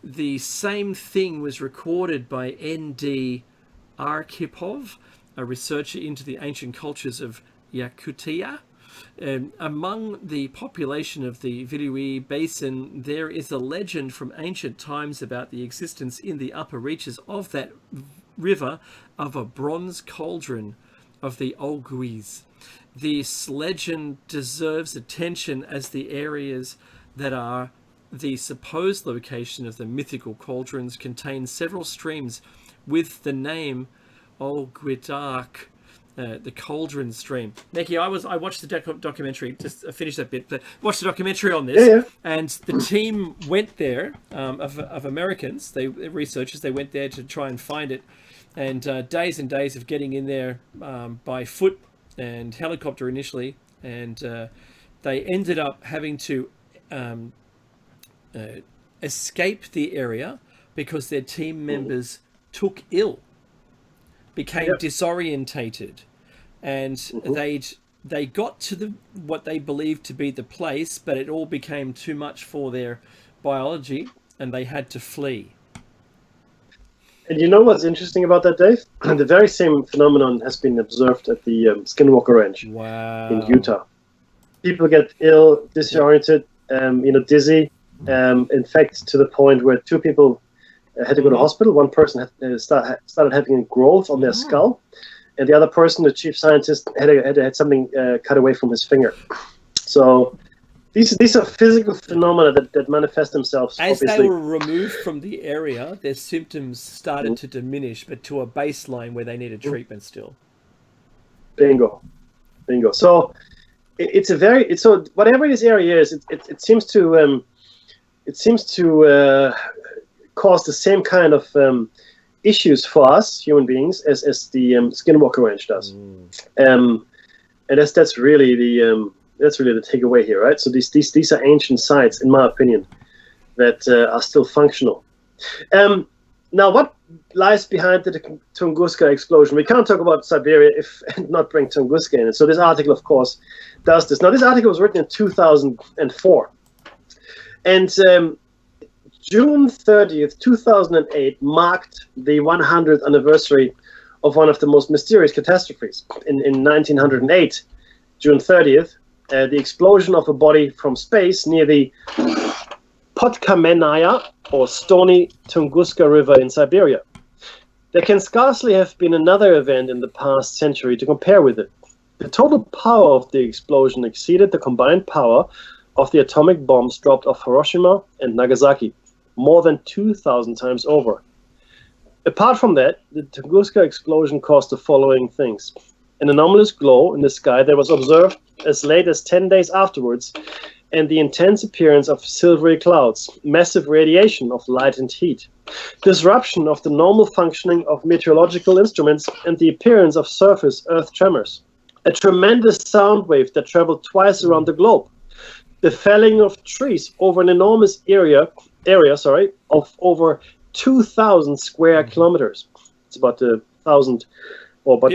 The same thing was recorded by N.D. Arkhipov, a researcher into the ancient cultures of Yakutia. Among the population of the Vilui Basin, there is a legend from ancient times about the existence in the upper reaches of that river of a bronze cauldron of the Olguis. This legend deserves attention, as the areas that are the supposed location of the mythical cauldrons contain several streams with the name Olguidark, the Cauldron stream. Nikki, I watched the documentary, just finish that bit, but watched the documentary on this, and the team went there, of Americans, researchers, they went there to try and find it, and days and days of getting in there by foot and helicopter initially, and they ended up having to escape the area because their team members took ill, became disorientated, and they got to what they believed to be the place, but it all became too much for their biology, and they had to flee. And you know what's interesting about that, Dave? The very same phenomenon has been observed at the Skinwalker Ranch in Utah. People get ill, disoriented, dizzy. In fact, to the point where 2 people had to go to hospital. One person had started having a growth on their skull, and the other person, the chief scientist, had something cut away from his finger. So these are physical phenomena that manifest themselves. As obviously. they were removed from the area, their symptoms started to diminish, but to a baseline where they needed treatment still. Bingo. So so whatever this area is, it seems to cause the same kind of issues for us human beings as the Skinwalker Ranch does, and that's really the takeaway here, right? So these are ancient sites, in my opinion, that are still functional. Now, what lies behind the Tunguska explosion? We can't talk about Siberia and not bring Tunguska in it. So this article, of course, does this. Now, this article was written in 2004, and June 30th, 2008 marked the 100th anniversary of one of the most mysterious catastrophes. In 1908, June 30th, the explosion of a body from space near the Podkamenaya, or Stony Tunguska River in Siberia. There can scarcely have been another event in the past century to compare with it. The total power of the explosion exceeded the combined power of the atomic bombs dropped off Hiroshima and Nagasaki, more than 2,000 times over. Apart from that, the Tunguska explosion caused the following things. An anomalous glow in the sky that was observed as late as 10 days afterwards, and the intense appearance of silvery clouds, massive radiation of light and heat, disruption of the normal functioning of meteorological instruments, and the appearance of surface earth tremors. A tremendous sound wave that traveled twice around the globe. The felling of trees over an enormous area of over 2,000 square kilometers. It's about 1,000, but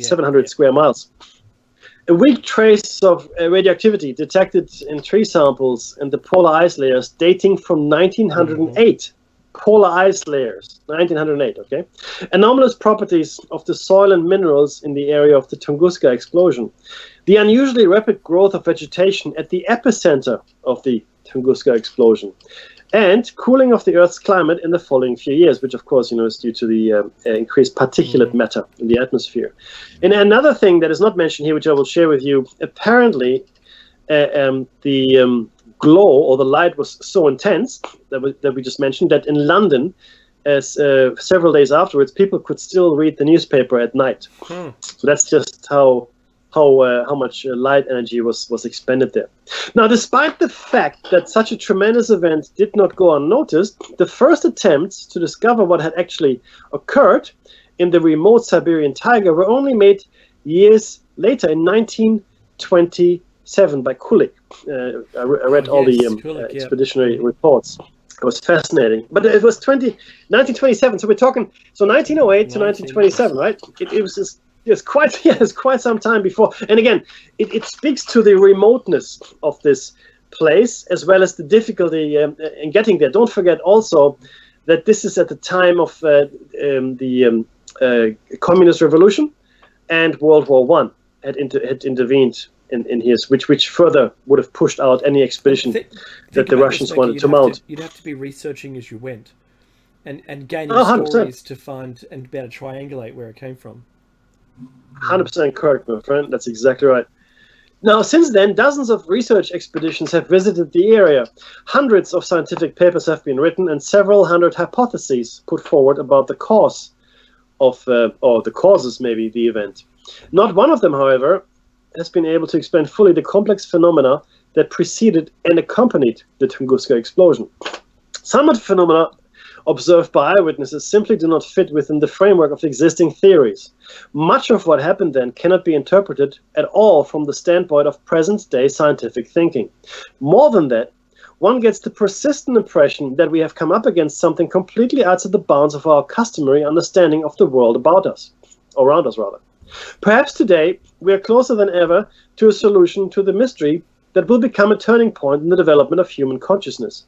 700 square miles. A weak trace of radioactivity detected in tree samples in the polar ice layers dating from 1908. Polar ice layers, 1908, okay? Anomalous properties of the soil and minerals in the area of the Tunguska explosion. The unusually rapid growth of vegetation at the epicenter of the Tunguska explosion. And cooling of the Earth's climate in the following few years, which of course, is due to the increased particulate matter in the atmosphere. And another thing that is not mentioned here, which I will share with you, apparently the glow or the light was so intense that we just mentioned that in London, as several days afterwards, people could still read the newspaper at night. So that's just how much light energy was expended there. Now, despite the fact that such a tremendous event did not go unnoticed, the first attempts to discover what had actually occurred in the remote Siberian taiga were only made years later in 1927 by Kulik. I read all the expeditionary reports. It was fascinating. But it was 1927, so we're talking 1908 to 1927, right? It was just... It's quite some time before. And again, it speaks to the remoteness of this place as well as the difficulty in getting there. Don't forget also that this is at the time of the Communist Revolution, and World War I had intervened in here, which further would have pushed out any expedition that the Russians wanted to mount. You'd have to be researching as you went and gaining 100%. stories to find and be able to triangulate where it came from. 100% correct, my friend. That's exactly right. Now, since then, dozens of research expeditions have visited the area. Hundreds of scientific papers have been written, and several hundred hypotheses put forward about the cause of, or the causes, maybe, the event. Not one of them, however, has been able to explain fully the complex phenomena that preceded and accompanied the Tunguska explosion. Some of the phenomena observed by eyewitnesses simply do not fit within the framework of existing theories. Much of what happened then cannot be interpreted at all from the standpoint of present-day scientific thinking. More than that, one gets the persistent impression that we have come up against something completely outside the bounds of our customary understanding of the world about us, or around us rather. Perhaps today we are closer than ever to a solution to the mystery that will become a turning point in the development of human consciousness.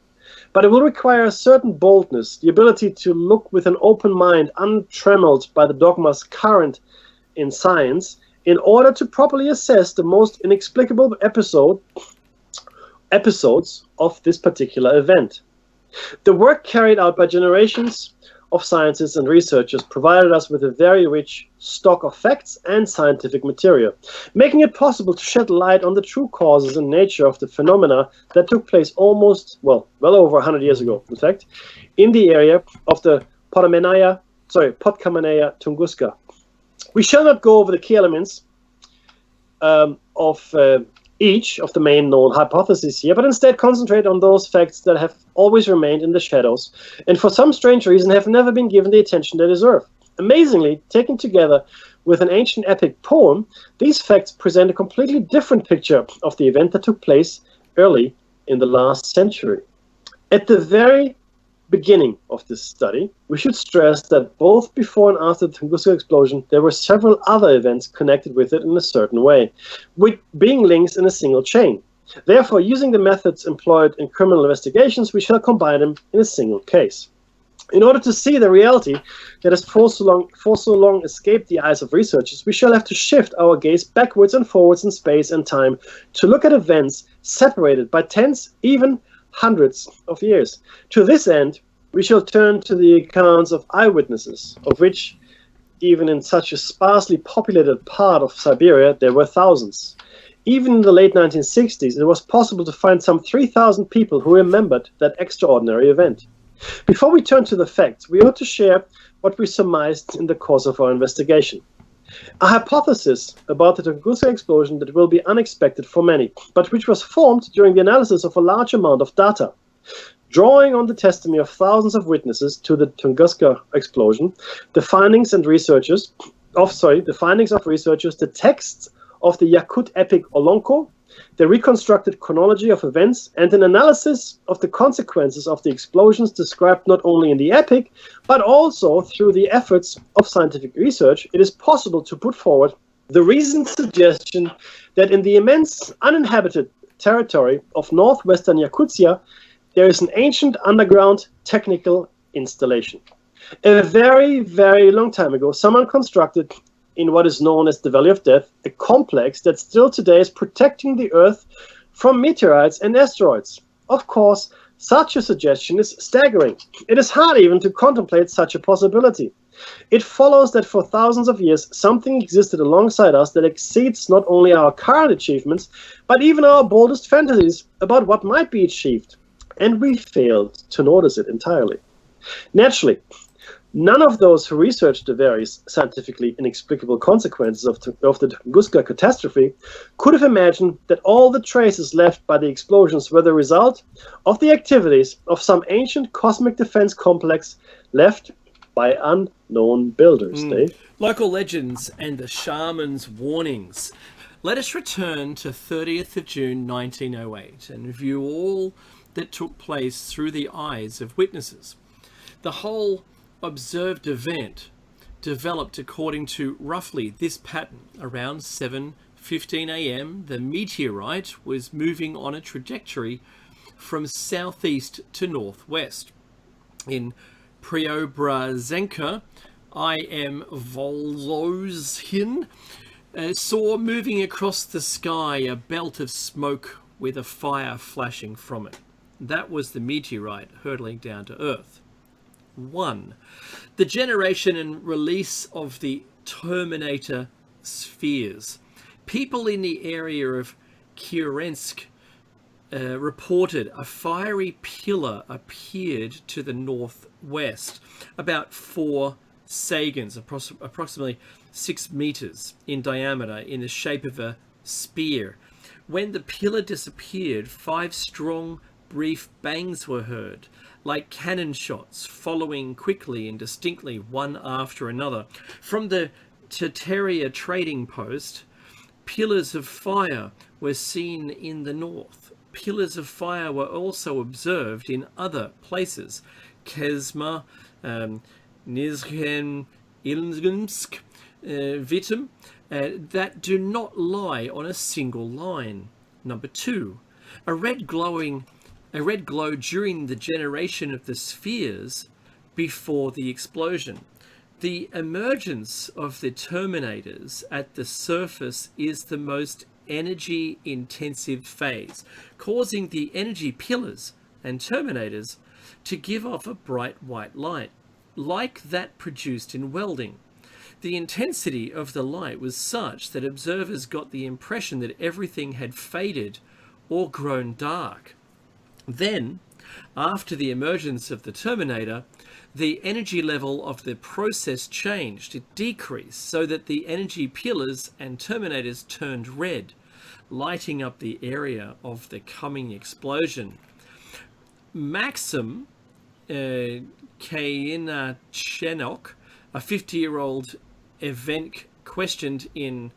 But it will require a certain boldness, the ability to look with an open mind, untrammeled by the dogmas current in science, in order to properly assess the most inexplicable episodes of this particular event. The work carried out by generations of scientists and researchers provided us with a very rich stock of facts and scientific material, making it possible to shed light on the true causes and nature of the phenomena that took place well over 100 years ago, in fact, in the area of the Podkamenaya Tunguska. We shall not go over the key elements of each of the main known hypotheses here, but instead concentrate on those facts that have always remained in the shadows, and for some strange reason have never been given the attention they deserve. Amazingly, taken together with an ancient epic poem, these facts present a completely different picture of the event that took place early in the last century. At the very beginning of this study, we should stress that both before and after the Tunguska explosion, there were several other events connected with it in a certain way, with being links in a single chain. Therefore, using the methods employed in criminal investigations, we shall combine them in a single case. In order to see the reality that has for so long escaped the eyes of researchers, we shall have to shift our gaze backwards and forwards in space and time to look at events separated by tens, even hundreds of years. To this end, we shall turn to the accounts of eyewitnesses, of which, even in such a sparsely populated part of Siberia, there were thousands. Even in the late 1960s, it was possible to find some 3,000 people who remembered that extraordinary event. Before we turn to the facts, we ought to share what we surmised in the course of our investigation. A hypothesis about the Tunguska explosion that will be unexpected for many, but which was formed during the analysis of a large amount of data. Drawing on the testimony of thousands of witnesses to the Tunguska explosion, the findings of researchers, the texts of the Yakut epic Olonko, the reconstructed chronology of events, and an analysis of the consequences of the explosions described not only in the epic, but also through the efforts of scientific research, it is possible to put forward the reasoned suggestion that in the immense uninhabited territory of northwestern Yakutia, there is an ancient underground technical installation. A very, very long time ago, someone constructed in what is known as the Valley of Death, a complex that still today is protecting the Earth from meteorites and asteroids. Of course, such a suggestion is staggering. It is hard even to contemplate such a possibility. It follows that for thousands of years, something existed alongside us that exceeds not only our current achievements, but even our boldest fantasies about what might be achieved. And we failed to notice it entirely. Naturally, none of those who researched the various scientifically inexplicable consequences of the Tunguska catastrophe could have imagined that all the traces left by the explosions were the result of the activities of some ancient cosmic defense complex left by unknown builders. Dave? Local legends and the shaman's warnings. Let us return to 30th of June 1908 and view all that took place through the eyes of witnesses. The whole observed event developed according to roughly this pattern. Around 7:15 a.m., the meteorite was moving on a trajectory from southeast to northwest. In Preobrazhenka, I.M. Volozhin saw moving across the sky a belt of smoke with a fire flashing from it. That was the meteorite hurtling down to Earth. 1. The generation and release of the Terminator spheres. People in the area of Kurensk reported a fiery pillar appeared to the northwest, about 4 sagans, approximately 6 meters in diameter, in the shape of a spear. When the pillar disappeared, 5 strong, brief bangs were heard, like cannon shots, following quickly and distinctly one after another. From the Teteria trading post, pillars of fire were seen in the north. Pillars of fire were also observed in other places, Kesma, Nizhny Ilzhinsk, Vitim, that do not lie on a single line. Number 2, a red glow during the generation of the spheres before the explosion. The emergence of the terminators at the surface is the most energy-intensive phase, causing the energy pillars and terminators to give off a bright white light, like that produced in welding. The intensity of the light was such that observers got the impression that everything had faded or grown dark. Then, after the emergence of the terminator, the energy level of the process changed. It decreased so that the energy pillars and terminators turned red, lighting up the area of the coming explosion. Maxim Kainachenok, a 50-year-old event questioned in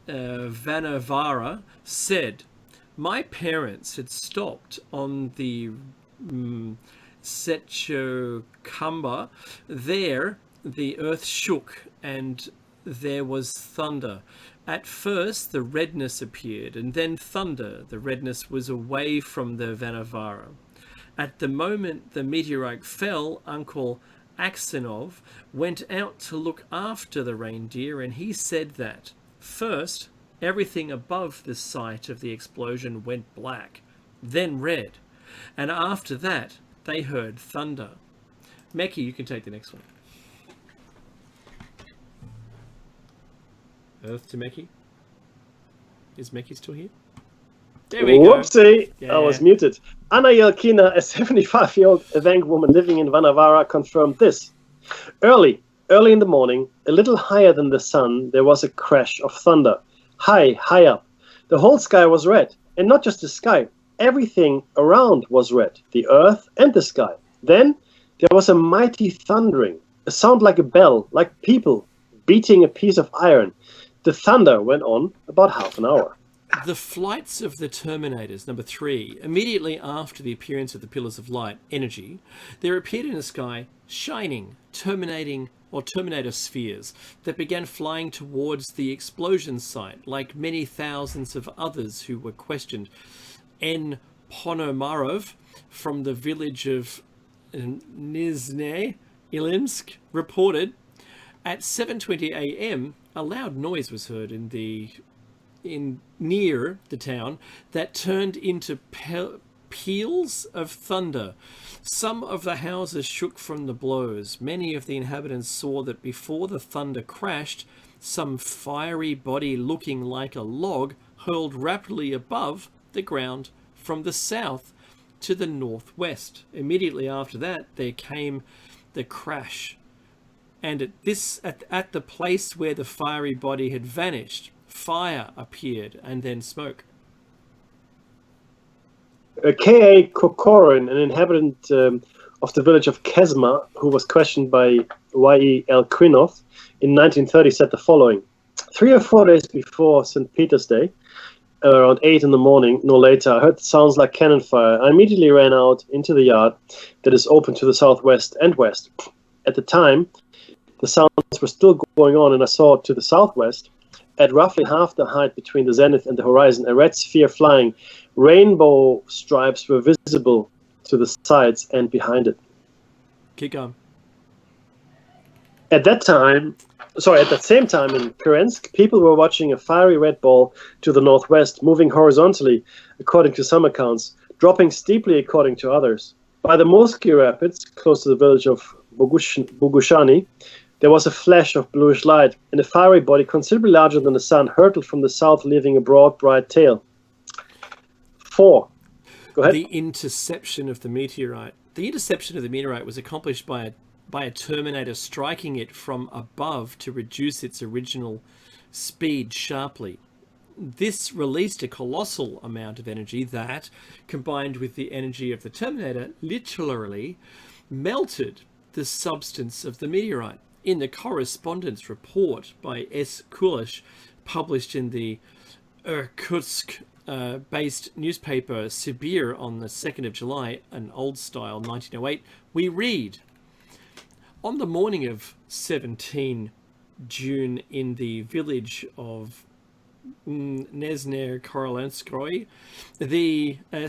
Vanavara, said, "My parents had stopped on the Setchokamba. There, the earth shook and there was thunder. At first, the redness appeared, and then thunder. The redness was away from the Vanavara. At the moment the meteorite fell, Uncle Aksenov went out to look after the reindeer, and he said that, first, everything above the site of the explosion went black, then red, and after that they heard thunder. Meki, you can take the next one. Earth to Meki. Is Meki still here? There we go. Whoopsie! Yeah. I was muted. Anna Yelkina, a 75-year-old Evenk woman living in Vanavara, confirmed this. Early in the morning, a little higher than the sun, there was a crash of thunder. High up. The whole sky was red. And not just the sky. Everything around was red. The earth and the sky. Then there was a mighty thundering. A sound like a bell, like people beating a piece of iron. The thunder went on about half an hour. The flights of the Terminators, number 3, immediately after the appearance of the Pillars of Light, energy, there appeared in the sky shining, Terminator spheres that began flying towards the explosion site, like many thousands of others who were questioned. N. Ponomarov from the village of Nizhny Ilimsk reported, at 7:20 a.m. a loud noise was heard near the town that turned into peals of thunder. Some of the houses shook from the blows. Many of the inhabitants saw that before the thunder crashed, some fiery body looking like a log hurled rapidly above the ground from the south to the northwest. Immediately after that, there came the crash. And at the place where the fiery body had vanished, fire appeared and then smoke. K.A. Kokorin, an inhabitant of the village of Kesma, who was questioned by Y.E. Elquinov in 1930, said the following. 3 or 4 days before St. Peter's Day, around 8 in the morning, no later, I heard sounds like cannon fire. I immediately ran out into the yard that is open to the southwest and west. At the time, the sounds were still going on, and I saw to the southwest, at roughly half the height between the zenith and the horizon, a red sphere flying. Rainbow stripes were visible to the sides and behind it. Keep going. At that same time in Kurensk, people were watching a fiery red ball to the northwest, moving horizontally, according to some accounts, dropping steeply according to others. By the Morsky Rapids, close to the village of Bogushani, there was a flash of bluish light, and a fiery body considerably larger than the sun hurtled from the south, leaving a broad, bright tail. 4. Go ahead. The interception of the meteorite. The interception of the meteorite was accomplished by a Terminator striking it from above to reduce its original speed sharply. This released a colossal amount of energy that, combined with the energy of the Terminator, literally melted the substance of the meteorite. In the correspondence report by S. Kulish, published in the Irkutsk-based newspaper Sibir on the 2nd of July, an old style 1908, we read, on the morning of 17 June in the village of Nezhny Korolenskoy,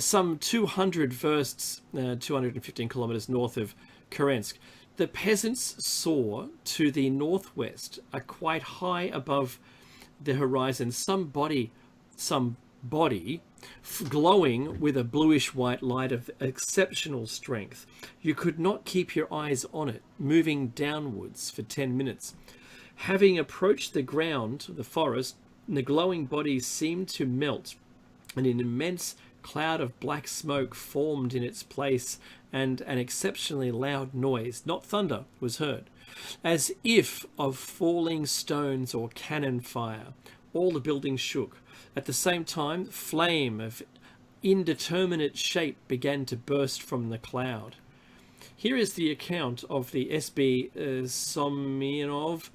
some 200 versts, 215 kilometers north of Kurensk, the peasants saw to the northwest, quite high above the horizon, some body glowing with a bluish-white light of exceptional strength. You could not keep your eyes on it, moving downwards for 10 minutes. Having approached the ground, the forest, the glowing body seemed to melt, and an immense cloud of black smoke formed in its place, and an exceptionally loud noise, not thunder, was heard, as if of falling stones or cannon fire. All the buildings shook. At the same time, flame of indeterminate shape began to burst from the cloud. Here is the account of the S.B. Sominov,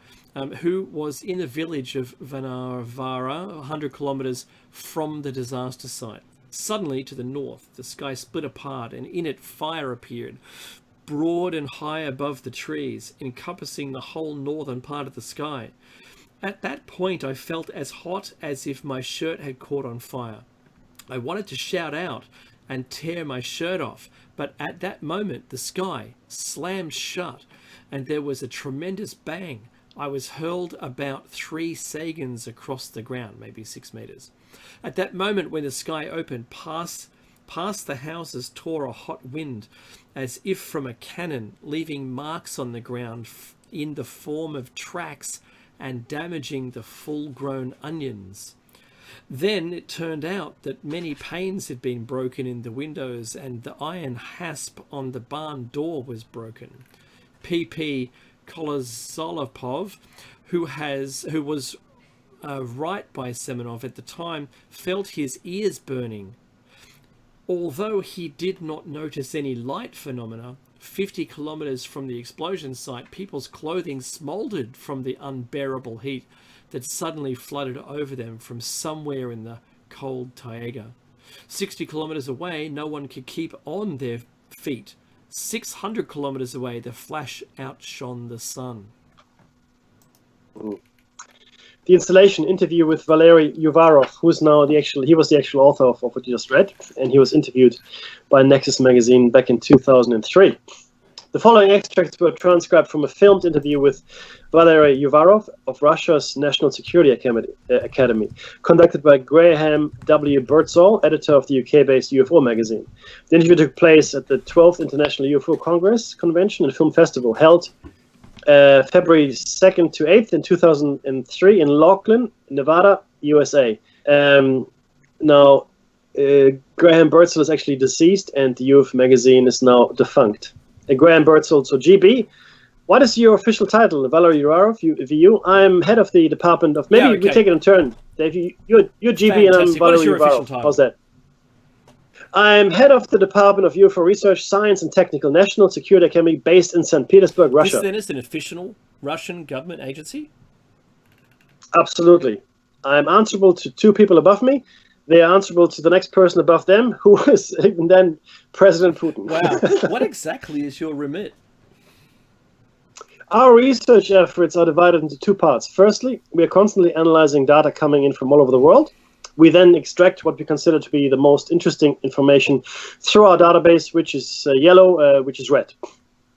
who was in the village of Vanavara, 100 kilometers from the disaster site. Suddenly, to the north, the sky split apart, and in it fire appeared, broad and high above the trees, encompassing the whole northern part of the sky. At that point, I felt as hot as if my shirt had caught on fire. I wanted to shout out and tear my shirt off. But at that moment, the sky slammed shut, and there was a tremendous bang. I was hurled about 3 sagans across the ground, maybe 6 meters. At that moment, when the sky opened, past the houses tore a hot wind, as if from a cannon, leaving marks on the ground in the form of tracks and damaging the full-grown onions. Then it turned out that many panes had been broken in the windows, and the iron hasp on the barn door was broken. P.P. Kolozolopov, who was right by Semenov at the time, felt his ears burning. Although he did not notice any light phenomena, 50 kilometers from the explosion site, people's clothing smoldered from the unbearable heat that suddenly flooded over them from somewhere in the cold taiga. 60 kilometers away, no one could keep on their feet. 600 kilometers away, the flash outshone the sun. The installation interview with Valery Uvarov, who's now he was the actual author of what you just read, and he was interviewed by Nexus magazine back in 2003. The following extracts were transcribed from a filmed interview with Valery Uvarov of Russia's National Security Academy, conducted by Graham W. Birdsall, editor of the UK-based UFO magazine. The interview took place at the 12th International UFO Congress Convention and Film Festival, held February 2nd to 8th in 2003 in Laughlin, Nevada, USA. Now, Graham Birdsall is actually deceased, and the UFO magazine is now defunct. Graham Birdsall, so GB, what is your official title? Valery Uvarov, VU. I'm head of the department of... Maybe we take it in turn. Dave, you're GB. Fantastic. And I'm Valery Uvarov. How's that? I'm head of the Department of UFO Research, Science and Technical, National Security Academy, based in St. Petersburg, Russia. This then is an official Russian government agency? Absolutely. I'm answerable to 2 people above me. They are answerable to the next person above them, who is even then President Putin. Wow. What exactly is your remit? Our research efforts are divided into 2 parts. Firstly, we are constantly analyzing data coming in from all over the world. We then extract what we consider to be the most interesting information through our database, which is yellow, which is red.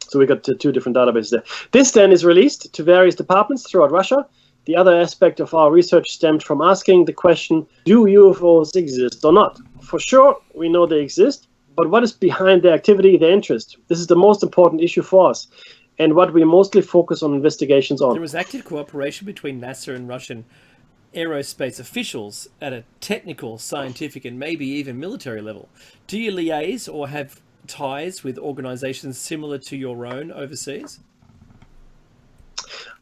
So we got 2 different databases there. This then is released to various departments throughout Russia. The other aspect of our research stemmed from asking the question, do UFOs exist or not? For sure, we know they exist, but what is behind their activity, their interest? This is the most important issue for us, and what we mostly focus on investigations on. There was active cooperation between NASA and Russian aerospace officials at a technical, scientific, and maybe even military level. Do you liaise or have ties with organizations similar to your own overseas?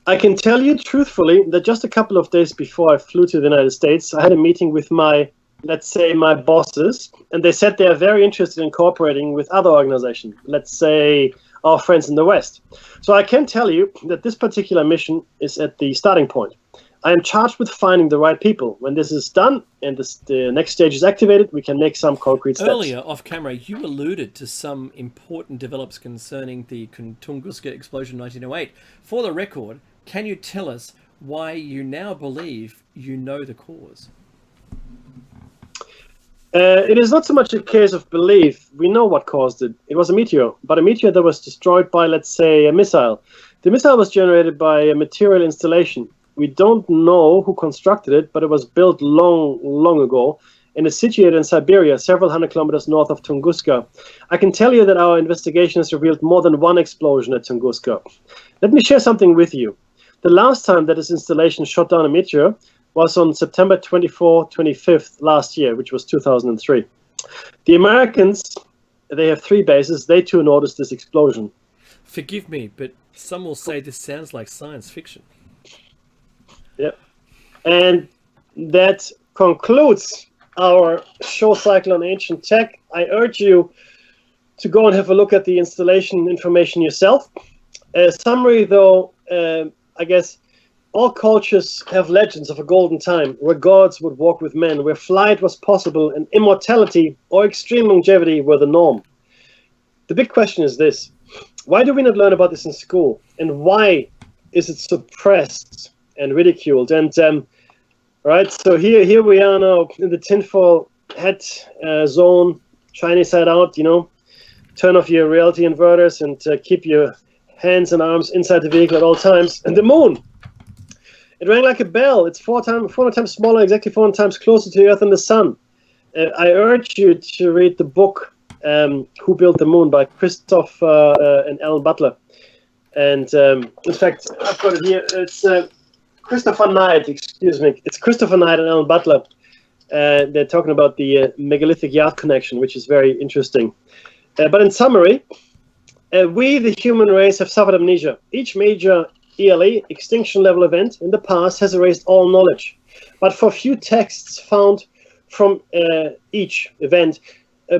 I can tell you truthfully that just a couple of days before I flew to the United States, I had a meeting with my bosses, and they said they are very interested in cooperating with other organizations, let's say our friends in the West. So I can tell you that this particular mission is at the starting point. I am charged with finding the right people. When this is done and the next stage is activated, we can make some concrete steps. Earlier, off camera, you alluded to some important developments concerning the Tunguska explosion in 1908. For the record, can you tell us why you now believe you know the cause? It is not so much a case of belief. We know what caused it. It was a meteor, but a meteor that was destroyed by, let's say, a missile. The missile was generated by a material installation. We don't know who constructed it, but it was built long ago and is situated in Siberia, several hundred kilometers north of Tunguska. I can tell you that our investigation has revealed more than one explosion at Tunguska. Let me share something with you. The last time that this installation shot down a meteor was on September 25th last year, which was 2003. The Americans, they have 3 bases. They too noticed this explosion. Forgive me, but some will say this sounds like science fiction. Yep. And that concludes our show cycle on ancient tech. I urge you to go and have a look at the installation information yourself. Summary, though, I guess all cultures have legends of a golden time where gods would walk with men, where flight was possible and immortality or extreme longevity were the norm. The big question is this: why do we not learn about this in school? And why is it suppressed and ridiculed? And right, so here we are now in the tinfoil hat zone. shiny side out, turn off your reality inverters and keep your hands and arms inside the vehicle at all times. And the moon, it rang like a bell. It's 400 times smaller, exactly 400 times closer to the Earth than the Sun. I urge you to read the book Who Built the Moon by Christoph and Alan Butler. And in fact, I've got it here. It's Christopher Knight, excuse me. It's Christopher Knight and Alan Butler. They're talking about the megalithic yard connection, which is very interesting. But in summary, we, the human race, have suffered amnesia. Each major ELE, extinction level event, in the past has erased all knowledge. But for few texts found from each event,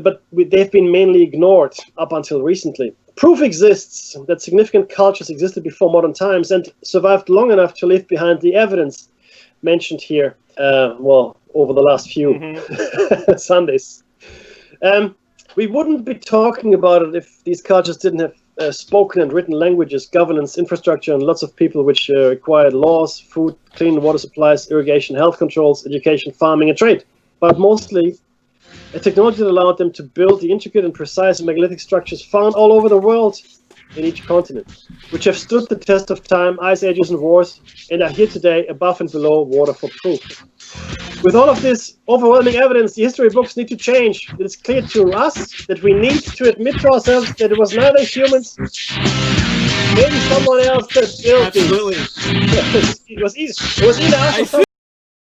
but they've been mainly ignored up until recently. Proof exists that significant cultures existed before modern times and survived long enough to leave behind the evidence mentioned here, over the last few Sundays. We wouldn't be talking about it if these cultures didn't have spoken and written languages, governance, infrastructure, and lots of people which required laws, food, clean water supplies, irrigation, health controls, education, farming, and trade. But mostly a technology that allowed them to build the intricate and precise megalithic structures found all over the world in each continent, which have stood the test of time, ice ages, and wars, and are here today above and below water for proof. With all of this overwhelming evidence, the history books need to change. It is clear to us that we need to admit to ourselves that it was neither humans, maybe someone else that built Absolutely. it. It was either us or